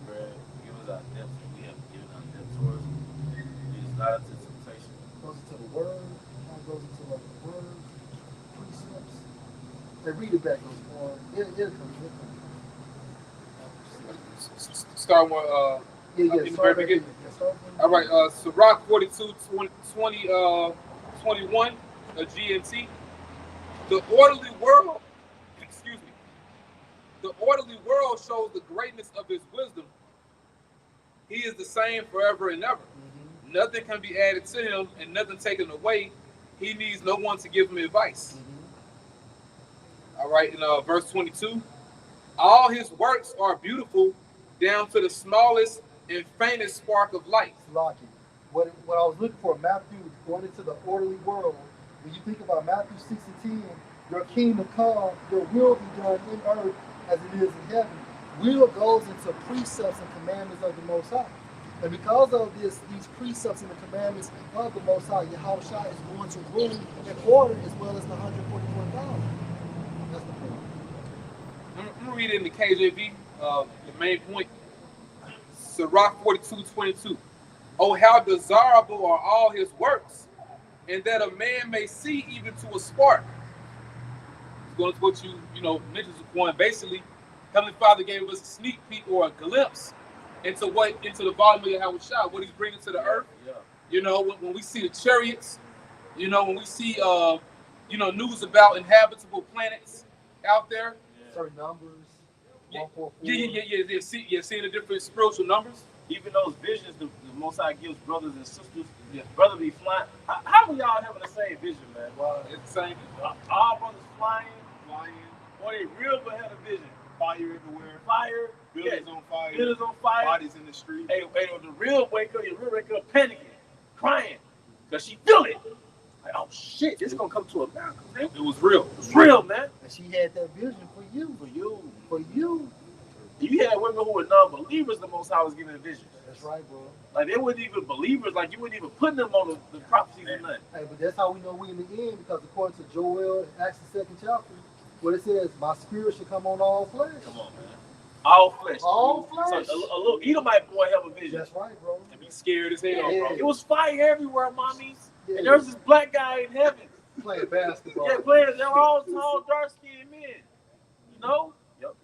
Bread, give us our debts, we have given our debts towards us. Lead us not into temptation. Goes into the word, now goes into like the word, precepts. They read it back those more. It comes. Start with Yeah, in the very beginning. Yeah, All right, Sirach 42, 21, a GMT. The orderly world, excuse me, the orderly world shows the greatness of his wisdom. He is the same forever and ever. Mm-hmm. Nothing can be added to him and nothing taken away. He needs no one to give him advice. Mm-hmm. All right, in verse 22, all his works are beautiful down to the smallest and faintest spark of light. Lucky. What I was looking for, Matthew, going into the orderly world, when you think about Matthew 6 and 10, your kingdom come, your will be done in earth as it is in heaven. Will goes into precepts and commandments of the Most High. And because of these precepts and the commandments of the Most High, Yahweh is going to rule in order as well as the 144,000. That's the point. I'm going to read it in the KJV, the main point. Sirach 42:22. Oh, how desirable are all his works, and that a man may see even to a spark. going to what you know mentioned, one. Basically, Heavenly Father gave us a sneak peek or a glimpse into the volume of Yahweh Shah, what He's bringing to the earth. Yeah. You know, when we see the chariots, you know, when we see you know, news about inhabitable planets out there. Certain numbers. Yeah, 144. seeing the different spiritual numbers. Even those visions the Most High gives brothers and sisters. Yeah. Brother be flying. How we all having the same vision, man? Wow. It's the same. All brothers flying. Flying, Boy, they real but had a vision. fire everywhere, Fire. buildings on fire, Buildings on fire. bodies in the street. Hey, the real wake up, your real wake up panicking, crying, because she feel it. Like, oh shit, this is gonna come to America, man. It was real. It's real, man. And she had that vision for you. For you. For you. You had women who were non-believers, the Most High was giving visions. That's right, bro. Like, they weren't even believers, like, you weren't even putting them on the prophecies and nothing. Hey, but that's how we know we in the end, because according to Joel, Acts the 2nd chapter, what it says, my spirit should come on all flesh. Come on, man. All flesh. All flesh. So a little Edomite boy have a vision. That's right, bro. And be scared as hell, Yeah. bro. It was fire everywhere, mommies. Yeah. And there was this black guy in heaven. Playing basketball. Yeah, players, they were all tall, dark-skinned men. You know? Yep.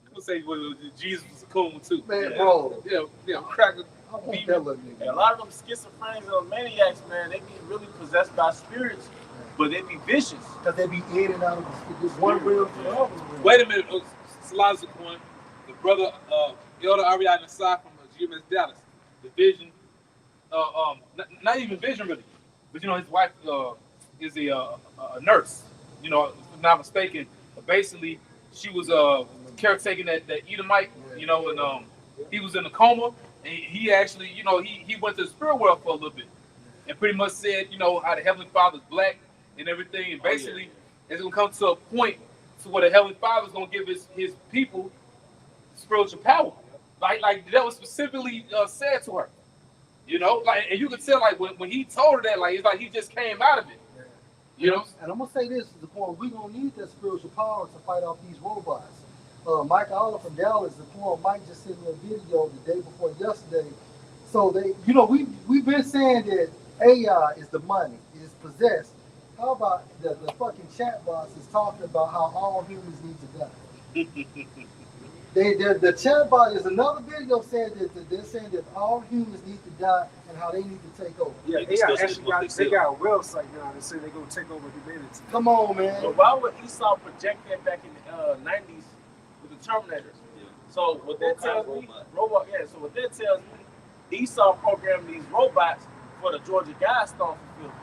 People say well, Jesus was a coon too. Man, Yeah. bro. Yeah, cracker. I want that little And nigga. a lot of them schizophrenics and maniacs, man, they be really possessed by spirits, but they be vicious. Because they be in and out of this one realm to the other realm. Wait a minute, Salazar one, the brother Elder Ariana Nasai from GMS Dallas, the vision, not even vision really, but you know his wife is a nurse. You know, if I'm not mistaken, but basically she was caretaking that Edomite. You know, and he was in a coma, and he actually, you know, he went to the spirit world for a little bit, and pretty much said, you know, how the Heavenly Father's black and everything, and basically it's gonna come to a point to where the Heavenly Father's gonna give his people spiritual power. Like that was specifically said to her. You know, like, and you could tell, like, when he told her that, like, it's like he just came out of it. You know? And I'm going to say this, the point, we're going to need that spiritual power to fight off these robots. Mike Oliver from Dallas, the point, Mike just sent me a video the day before yesterday. So they, you know, we've been saying that AI is the money, is possessed. How about the fucking chat box is talking about how all humans need to die? The chatbot is another video saying that they're saying that all humans need to die and how they need to take over. Yeah, They they got, discussing actually what got, they they said. got a website now that say they're going to take over humanity. Come on, man. But why would Esau project that back in the 90s with the Terminators? So what that tells me, so what that tells me, Esau programmed these robots for the Georgia Guidestones fulfillment.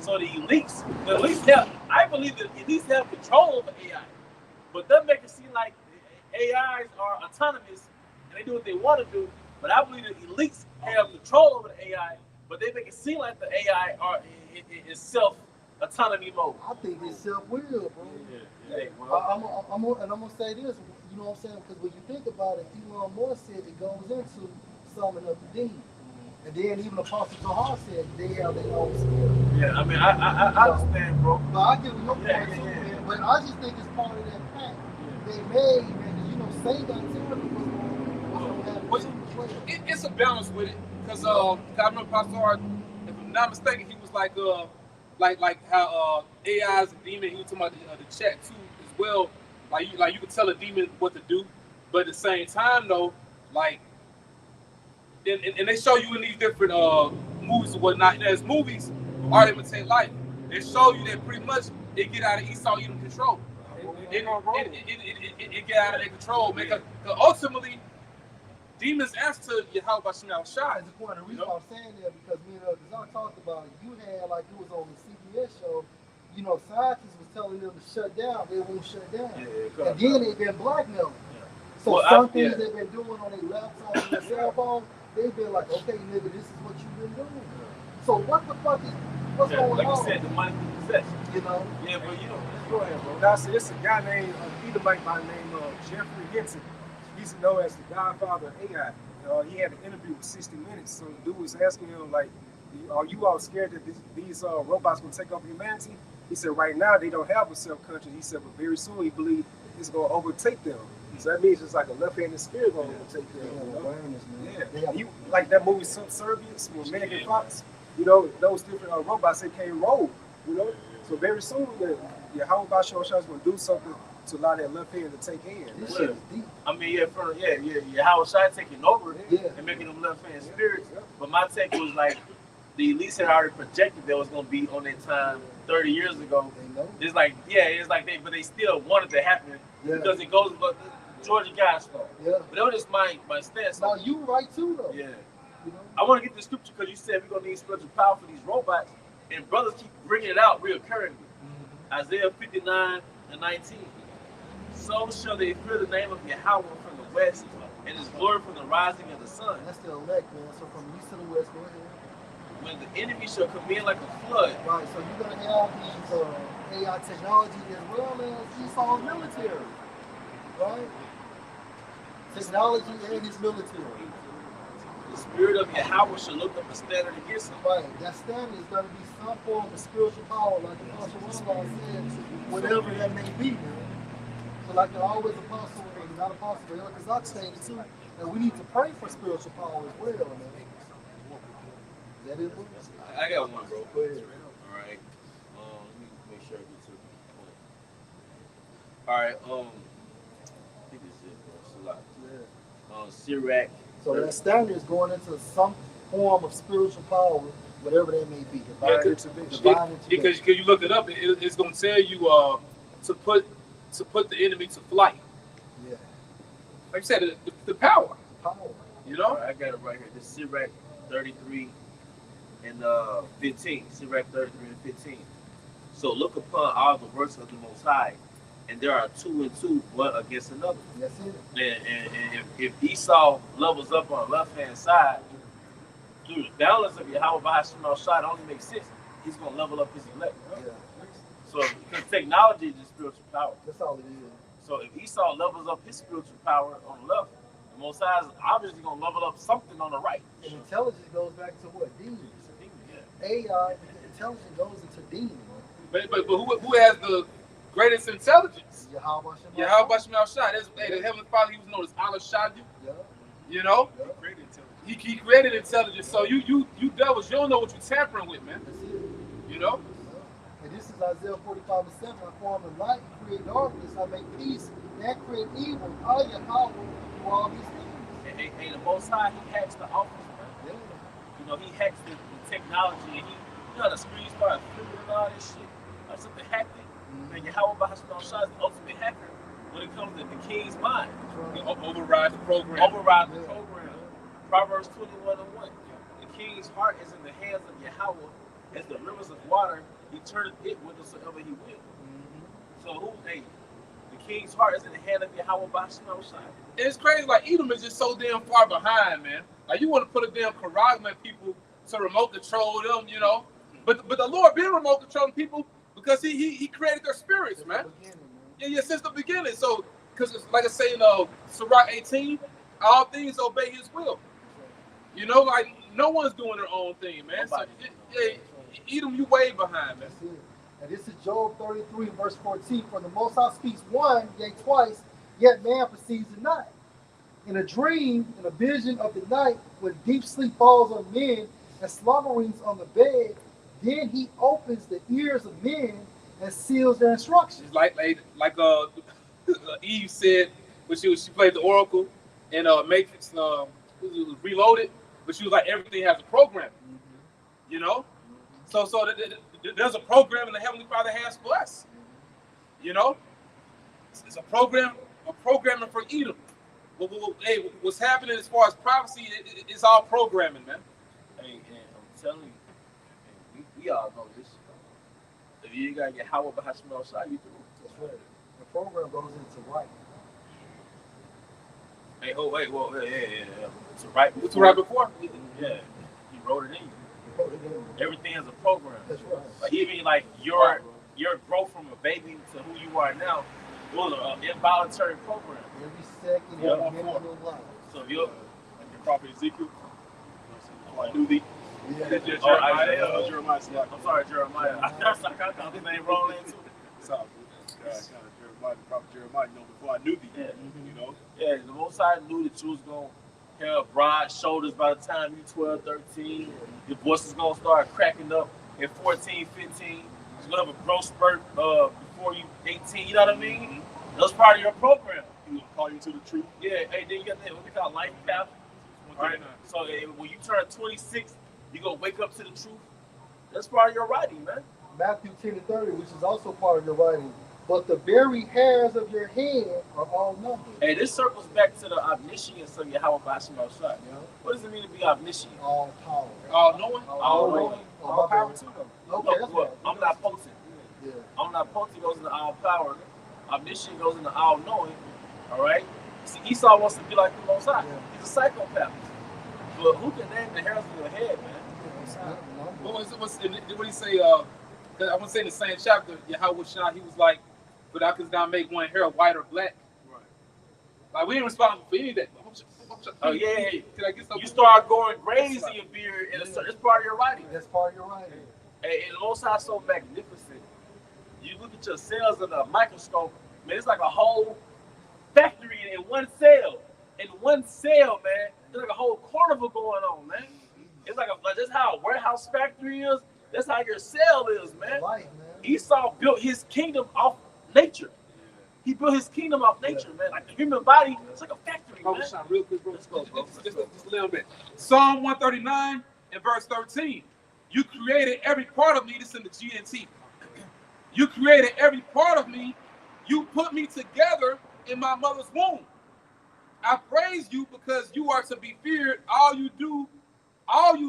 So the elites have, I believe that elites have control over AI, but they make it seem like AIs are autonomous and they do what they want to do. But I believe that elites have control over the AI, but they make it seem like the AI are in self-autonomy mode. I think it's self-will, bro. Hey, well, I'm gonna say this, you know what I'm saying? Because when you think about it, Elon Musk said it goes into summing up the demon. And then even Apostle Johar said they have their own spirit. yeah, I mean, I understand, bro. But I give you your point Yeah, too, yeah. man. But I just think it's part of that pact they made, man. 'Cause, you know, Satan got to tell them what's going to happen. But sooner or later. it's a balance with it, because I remember Pastor Hart, if I'm not mistaken, he was like how AI is a demon. He was talking about the chat too as well. Like you could tell a demon what to do, but at the same time though, like, and they show you in these different movies and whatnot. You know, as movies art imitate life. They show you that pretty much it get out of Esau Edom control. It get out of their control, man. Because ultimately, demons answer to Yahweh Bashem Al Shai. That's the point. The reason why I'm saying that because me and Zahn talked about it. You had like it was on the CBS show. You know, scientists was telling them to shut down. They won't shut down. Yeah, And then they've been blackmailing. So Well, some things they've been doing on their laptop and their cell phone, they've been like, okay, nigga, this is what you've been doing. So what the fuck is what's going like on? you said, the money possession. You know? Yeah, but you know, go ahead, bro. Now, see, it's a guy named Edomite by the name of Jeffrey Henson. He's known as the godfather of AI. He had an interview with 60 Minutes. So the dude was asking him, like, are you all scared that these robots will take over humanity? He said, right now they don't have a self-conscious. He said, but very soon he believes it's going to overtake them. So that means it's like a left-handed spirit going to overtake them. You know? Yeah. You, like that movie Subservience with Megan Fox, you know, those different robots that came rogue, you know? So very soon, Yahweh Bashar is going to do something to allow that left hand to take in. This shit is deep. I mean, yeah, Howard Shai taking over Yeah. and making them left hand spirits. But my take was like the elites had already projected that was gonna be on their time 30 years ago. They know. It's like but they still wanted to happen Yeah. because it goes but Georgia guys fault. Yeah. But that was just my stance. Now you right too though. Yeah. You know? I want to get the scripture because you said we're gonna need spiritual power for these robots, and brothers keep bringing it out reoccurringly. Isaiah 59:19. So shall they fear the name of Yahweh from the west, and his glory from the rising of the sun. That's the elect, man. So from east to the west, go ahead. When the enemy shall come in like a flood. Right, so you're gonna have these AI technology as well as Esau's military. Right? Technology and his military. The spirit of Yahweh shall look up a standard against him. Right. That standard is gonna be some form of spiritual power, like the Apostle Ron said, whatever that may be, man. So like the always apostle, or not apostle, but like Kazak stated too, that we need to pray for spiritual power as well, man. Is that it, Luke? I got one, bro. Go ahead. All right. Let me make sure I get to the point. All right. I think it's it, bro. It's a lot. Yeah. Sirach. So that standard is going into some form of spiritual power, whatever that may be. Divine intervention. Because you look it up, it's going to tell you to put the enemy to flight. Yeah. Like you said, the power. Power. You know? All right, I got it right here. This is Sirach 33 and 15. Sirach 33 and 15. So look upon all the works of the Most High, and there are two and two one against another. That's it. And if Esau levels up on the left hand side, through the balance of Yahweh Bahashim shot only makes sense. He's gonna level up his elect. Right? Yeah. So because technology is just spiritual power. That's all it is. So if Esau levels up his spiritual power on the left, the Most High is obviously gonna level up something on the right. And intelligence goes back to what? Demons. Yeah. AI, intelligence goes into demons. But who has the greatest intelligence? Yahweh Bashar Shah. The Heavenly Father, he was known as Allah Shadi. Yeah. You know? Yeah. Created intelligence. He created intelligence. So you devils, you don't know what you're tampering with, man. That's it. You know? And this is Isaiah 45:7. I form the light and create darkness. I make peace and create evil. I Yahweh do all these things. And the Most High, he hacks the office, man. Yeah. You know, he hacks the technology, and the screen starts flipping and all this shit. That's something hacking. Man, Yahweh Bahashim Shah is the ultimate hacker when it comes to the king's mind. He override the program. Override the program. Proverbs 21:1. The king's heart is in the hands of Yahweh. As the rivers of water, he turneth it whithersoever he will. So the king's heart is in the hand of Yahweh Bahashim Shah. It's crazy. Like Edom is just so damn far behind, man. Like you want to put a damn Karagman people to remote control them, you know. But the Lord been remote controlling people because he created their spirits, man. Yeah, since the beginning. So because like I say in Sirach 18, all things obey his will. You know, like no one's doing their own thing, man. So Edom, you way behind, man. That's it. And this is Job 33, verse 14. For the Most High speaks one, yea twice, yet man perceives it not. In a dream, in a vision of the night, when deep sleep falls on men and slumberings on the bed, then he opens the ears of men and seals their instructions. It's like Eve said when she played the Oracle and Matrix was Reloaded, but she was like everything has a programming, you know. So there's a program the Heavenly Father has for us, you know. It's a programming for Edom. Hey, what's happening as far as prophecy? It's all programming, man. Hey, and I'm telling you, we all know this. If you ain't got your Yahweh Bahashim Shah, you through. That's right. The program goes into right. Hey, yeah. It's right before. It's right before. Yeah, he wrote it in. Put it in. Everything is a program. That's right. Like even like your growth from a baby to who you are now was an involuntary program. Every second, Yeah. every minute of your life. So if you're Like the prophet Ezekiel. I knew thee. Yeah. Jeremiah. I'm sorry, Jeremiah. I got the name wrong there too. Jeremiah, the prophet Jeremiah, before I knew thee. Yeah. You know? Yeah, the Most High knew that you was going to have broad shoulders by the time you 12, 13. Your voice is going to start cracking up at 14, 15. You're going to have a growth spurt before you 18. You know what I mean? That's part of your program. He will call you to the truth. Yeah. Hey, then you got that what we call life path. Right. So when you turn 26, you gonna wake up to the truth. That's part of your writing, man. Matthew 10:30, which is also part of your writing. But the very hairs of your head are all numbered. Hey, this circles back to the omniscience of Yahweh Bashim Shai. Yeah. What does it mean to be omniscient? All power. All knowing. All knowing. All power to them. Okay, that's Well, right. I'm not potent. Yeah. I'm not potent goes into all power. Omniscient goes into all knowing. All right. See, Esau wants to be like the Most High. Yeah. He's a psychopath. But who can name the hairs of your head, man? What did he say? I want to say in the same chapter, Yahweh Shah, he was like, but I could not make one hair white or black. Right. Like, we ain't responsible for any of that. Oh, yeah. Can I get something? You start growing grays in your beard, and it's part of your writing. That's part of your writing. And the Most High is so magnificent. You look at your cells under a microscope, man, it's like a whole factory in one cell. In one cell, man, there's like a whole carnival going on, man. It's like that's how a warehouse factory is. That's how your cell is, man. Life, man. Esau built his kingdom off nature. He built his kingdom off nature, man. Like the human body, it's like a factory, Bro, man. Sean, real quick, bro. Let's go, bro. Just a little bit. Psalm 139 and verse 13. You created every part of me. This in the GNT. You created every part of me. You put me together in my mother's womb. I praise you because you are to be feared. All you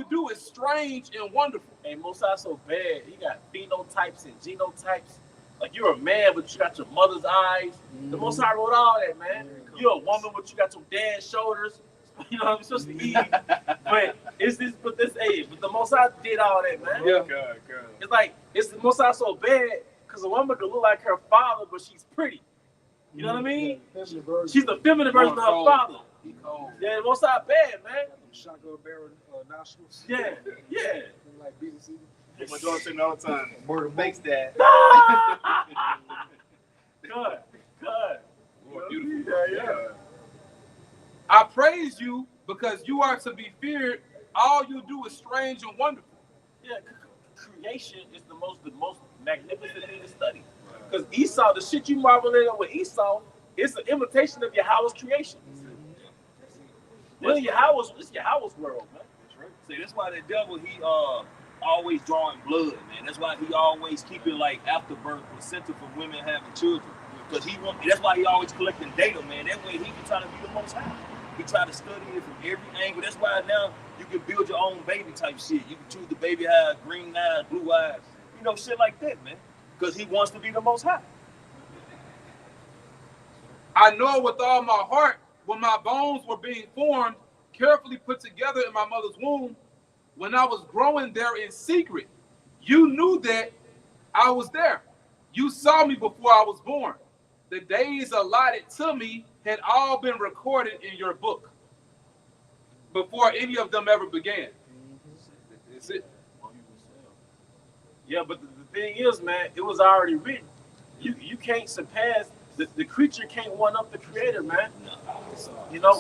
do is strange and wonderful. And Most High so bad. He got phenotypes and genotypes. Like you're a man, but you got your mother's eyes. The Most High wrote all that, man. You're a woman, but you got your dad's shoulders. You know what I'm supposed to eat. But but the Most High did all that, man. Yeah. God. It's like it's the Most High so bad because a woman could look like her father, but she's pretty. You know what I mean? Feminine version. She's the feminine version of her father. He cold. Yeah, the Most High bad, man. Shotgun barrel nostrils. Yeah. Like BBC. My daughter said all the time. Murder Thanks, Dad. Good. Boy, beautiful. Yeah. I praise you because you are to be feared. All you do is strange and wonderful. Yeah, creation is the most magnificent thing to study. Because Esau, the shit you marvel at with Esau, it's an imitation of Yahweh's creation. It's Yahweh's world, man. That's right. See, that's why the devil, he always drawing blood, man. That's why he always keeping like afterbirth placenta for women having children. Because that's why he always collecting data, man. That way he can try to be the most high. He try to study it from every angle. That's why now you can build your own baby type shit. You can choose the baby has green eyes, blue eyes, shit like that, man. Because he wants to be the most high. I know with all my heart when my bones were being formed, carefully put together in my mother's womb, when I was growing there in secret, you knew that I was there. You saw me before I was born. The days allotted to me had all been recorded in your book before any of them ever began. That's it. Yeah, but the thing is, man, it was already written. You can't surpass the creature can't one up the creator, man.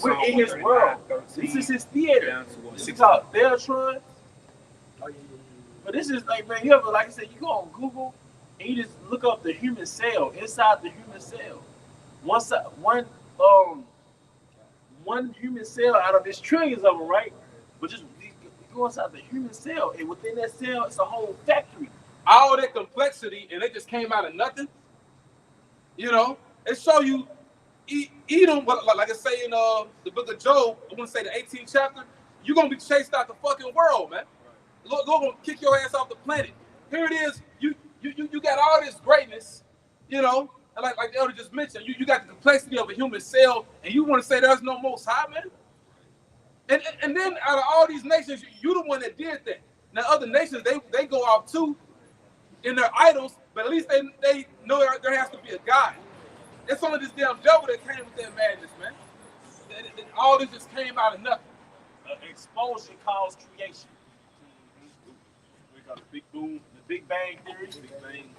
We're in his world. This is his theater. This is called Theatron. But this is like, man, you ever, like I said, you go on Google and you just look up the human cell, inside the human cell. One human cell out of this trillions of them, right? But just you go inside the human cell, and within that cell, it's a whole factory. All that complexity, and it just came out of nothing. It show you Edom, like I say in the book of Job, I want to say the 18th chapter, you're going to be chased out the fucking world, man. Lord going to kick your ass off the planet. Here it is, you got all this greatness, and like the elder just mentioned, you got the complexity of a human cell, and you want to say there's no most high, man? And then out of all these nations, you the one that did that. Now other nations, they go off too in their idols, but at least they know there has to be a God. It's only this damn devil that came with that madness, man. All this just came out of nothing. Explosion caused creation. We got the big boom, the Big Bang theory. Big Bang.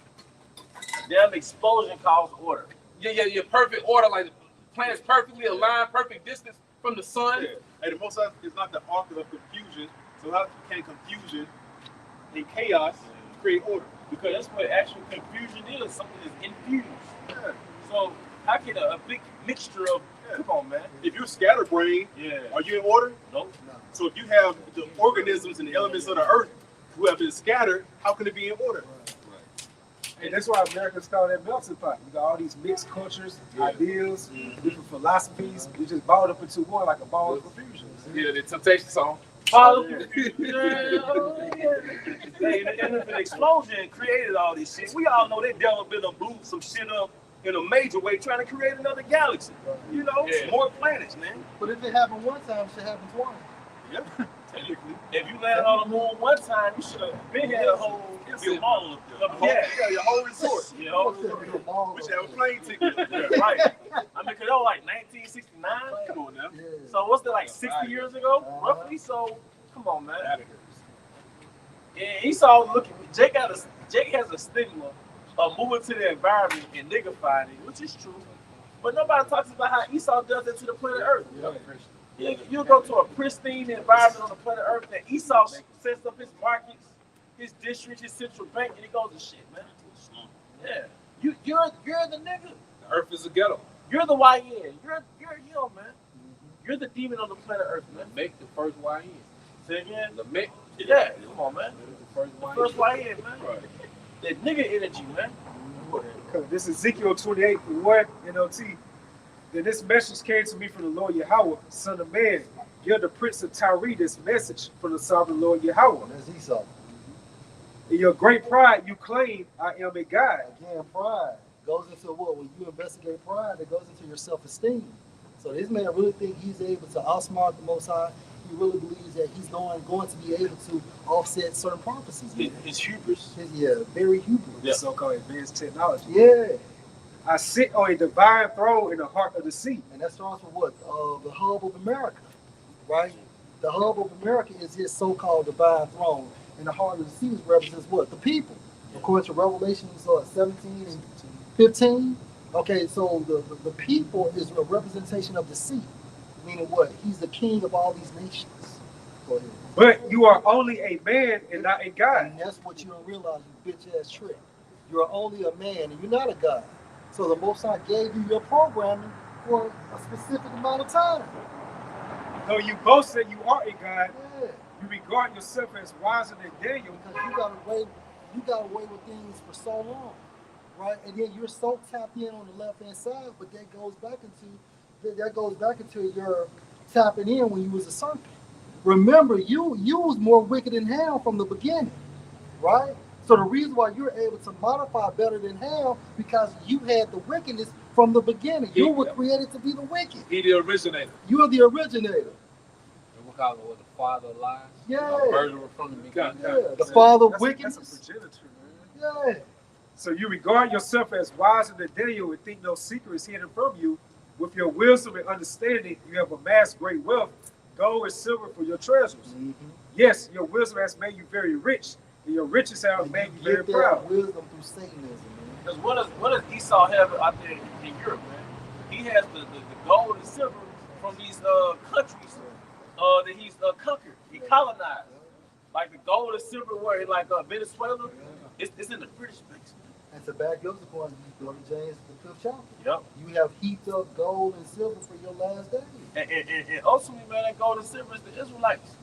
Damn explosion caused order. Yeah, perfect order, like the planets perfectly aligned, perfect distance from the sun. Yeah. Hey, the Most High is not the author of confusion, so how can confusion and chaos create order? because that's what actual confusion is. Something is infused. Yeah. So how can a big mixture of come on, man? If you're scatterbrained, Yeah. are you in order? Nope. No. So if you have the organisms and the elements of the earth who have been scattered, how can it be in order? And that's why America's called that melting pot. You got all these mixed cultures, ideas, different philosophies. You just balled up into one like a ball of confusion. Yeah, the Temptation song. Follow. Hey, and if an explosion created all this shit, we all know that devil been blew some shit up in a major way trying to create another galaxy. You know, Yeah. more planets, man. But if it happened one time, it should happen twice. Yep. Technically. If you landed on the moon one time, you should have been had a whole your mall up there. Yeah, your whole resort. You know, We should have a plane ticket. yeah, right. I mean, cause that was like 1969. Come on now. Yeah. So what's that like 60 years ago, roughly? So come on, man. Yeah, Esau looking. Jake has a stigma of moving to the environment and niggifying it, which is true. But nobody talks about how Esau does it to the planet Earth. You go to a pristine environment on the planet Earth, and Esau sets up his markets, his district, his central bank, and he goes to shit, man. Yeah, you're the nigga. The earth is a ghetto. You're the YN. You're him, man. You're the demon on the planet Earth, man. Make the first YN. Say again. Lamech. Yeah, come on, man. The first The YN. first YN, man. That nigga energy, man. This is Ezekiel 28:1 NOT. Then this message came to me from the Lord Yahweh, son of man. Give the prince of Tyre this message from the sovereign Lord Yahweh. That's Esau. In your great pride, you claim I am a God. Again, pride goes into what? When you investigate pride, it goes into your self-esteem. So this man really think he's able to outsmart the Most High. He really believes that he's going to be able to offset certain prophecies. His hubris. Very hubris. Yeah. So-called advanced technology. Yeah. I sit on a divine throne in the heart of the sea. And that starts with what? The hub of America, right? The hub of America is his so-called divine throne. And the heart of the sea represents what? The people. According to Revelations 17 and 15. Okay, so the people is a representation of the sea. Meaning what? He's the king of all these nations. Go ahead. But you are only a man and not a God. And that's what you don't realize, you bitch-ass trick. You're only a man and you're not a God. So the Most High gave you your programming for a specific amount of time. Though you boast that you are a God, Yeah. you regard yourself as wiser than Daniel. Because you got away with things for so long, right? And then you're so tapped in on the left hand side, but that goes back into your tapping in when you was a serpent. Remember, you was more wicked than hell from the beginning, right? So the reason why you're able to modify better than hell because you had the wickedness from the beginning. You were created to be the wicked. He the originator. You are the originator. And we call it what, the father of lies? Yeah. The murderer from the beginning. Yeah. The father of That's wickedness. a progenitor, man. Yeah. So you regard yourself as wiser than Daniel and think no secret is hidden from you. With your wisdom and understanding, you have amassed great wealth, gold and silver for your treasures. Mm-hmm. Yes, your wisdom has made you very rich, and your riches have made you very Get that proud. wisdom through Satanism, man. Because what does Esau have out there in Europe, man? He has the gold and silver from these countries that he's conquered. He colonized. Like the gold and silver where in like Venezuela, it's in the British banks, man. And to back up the point, you go to James the 5th chapter. Yep. You have heaped up gold and silver for your last days. And ultimately, man, that gold and silver is the Israelites.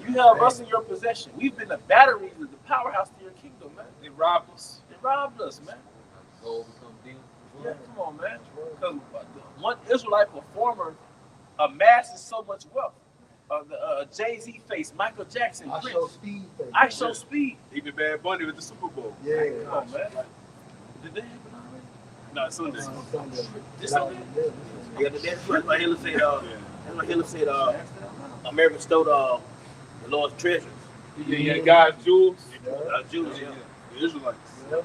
You have us in your possession. We've been the batteries, the powerhouse to your kingdom, man. They robbed us. They robbed us, man. Gold become deal. Yeah, come on, man. Because one Israelite performer amasses so much wealth. Jay-Z face, Michael Jackson, I Prince. show speed. Baby. I show speed. Even Bad Bunny with the Super Bowl. Yeah. Come on, man. Did that happen already? No, it's Sunday. Sunday. This Sunday? Yeah, that's what Hitler said. That's what Hitler said. America stole the Lord's treasures. Yeah, God's jewels. Jews, yeah. The Israelites. Yep.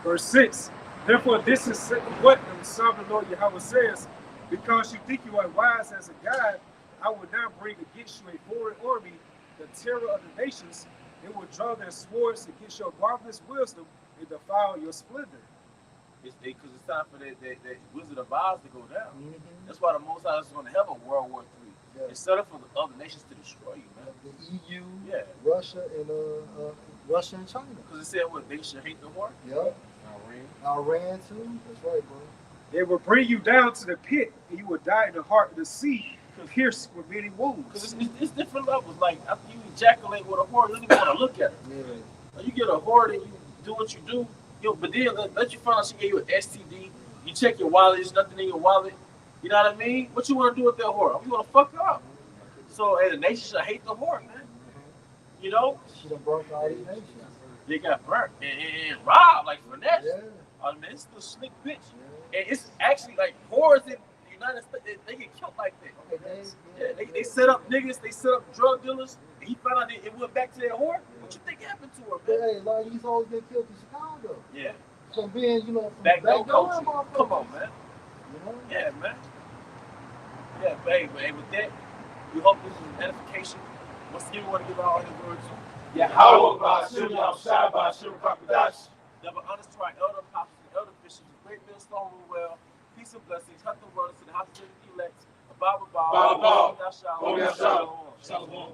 Verse 6. Therefore, this is what the sovereign Lord Yahweh says. Because you think you are wise as a God, I will not bring against you a foreign army, the terror of the nations. They will draw their swords against your marvelous wisdom and defile your splendor. Because it's time for that Wizard of Oz to go down. Mhm. That's why the Most High is going to have a World War III. Yeah. It's set up for the other nations to destroy you, man. The EU, Yeah. Russia, and China. Because it said what they should hate the war. Yeah. Iran too. That's right, bro. They will bring you down to the pit, and you will die in the heart of the sea, pierced with many wounds. Because it's different levels. Like after you ejaculate with a whore, you don't even want to look at her. Yeah. Like, you get a whore and you do what you do, but then let you find out she gave you an STD. You check your wallet, there's nothing in your wallet. You know what I mean? What you want to do with that whore? You want to fuck her up. So, the nation should hate the whore, man. You know? She done broke all these nations. They got burnt and robbed, like finesse. Yeah. I mean, it's the slick bitch. And it's actually like whores in the United States, they get killed like that. Okay, They set up niggas, they set up drug dealers, and he found out it went back to that whore. What you think happened to her, man? Hey, a lot of these hoes get killed in Chicago. Yeah. From being, from Back door culture. motherfuckers. Come on, man. You know? Yeah, man. Yeah, but hey, with that, we hope this is an edification. Once again, we want to give all his words. Yahweh Ba'ashim Yahushua Ba'ashim Kakadash. Never honest to our elder apostles and elder bishops, great men, stone rule well, peace and blessings, health and wellness to the house of the elect, above, Above, Shalom. Shalom.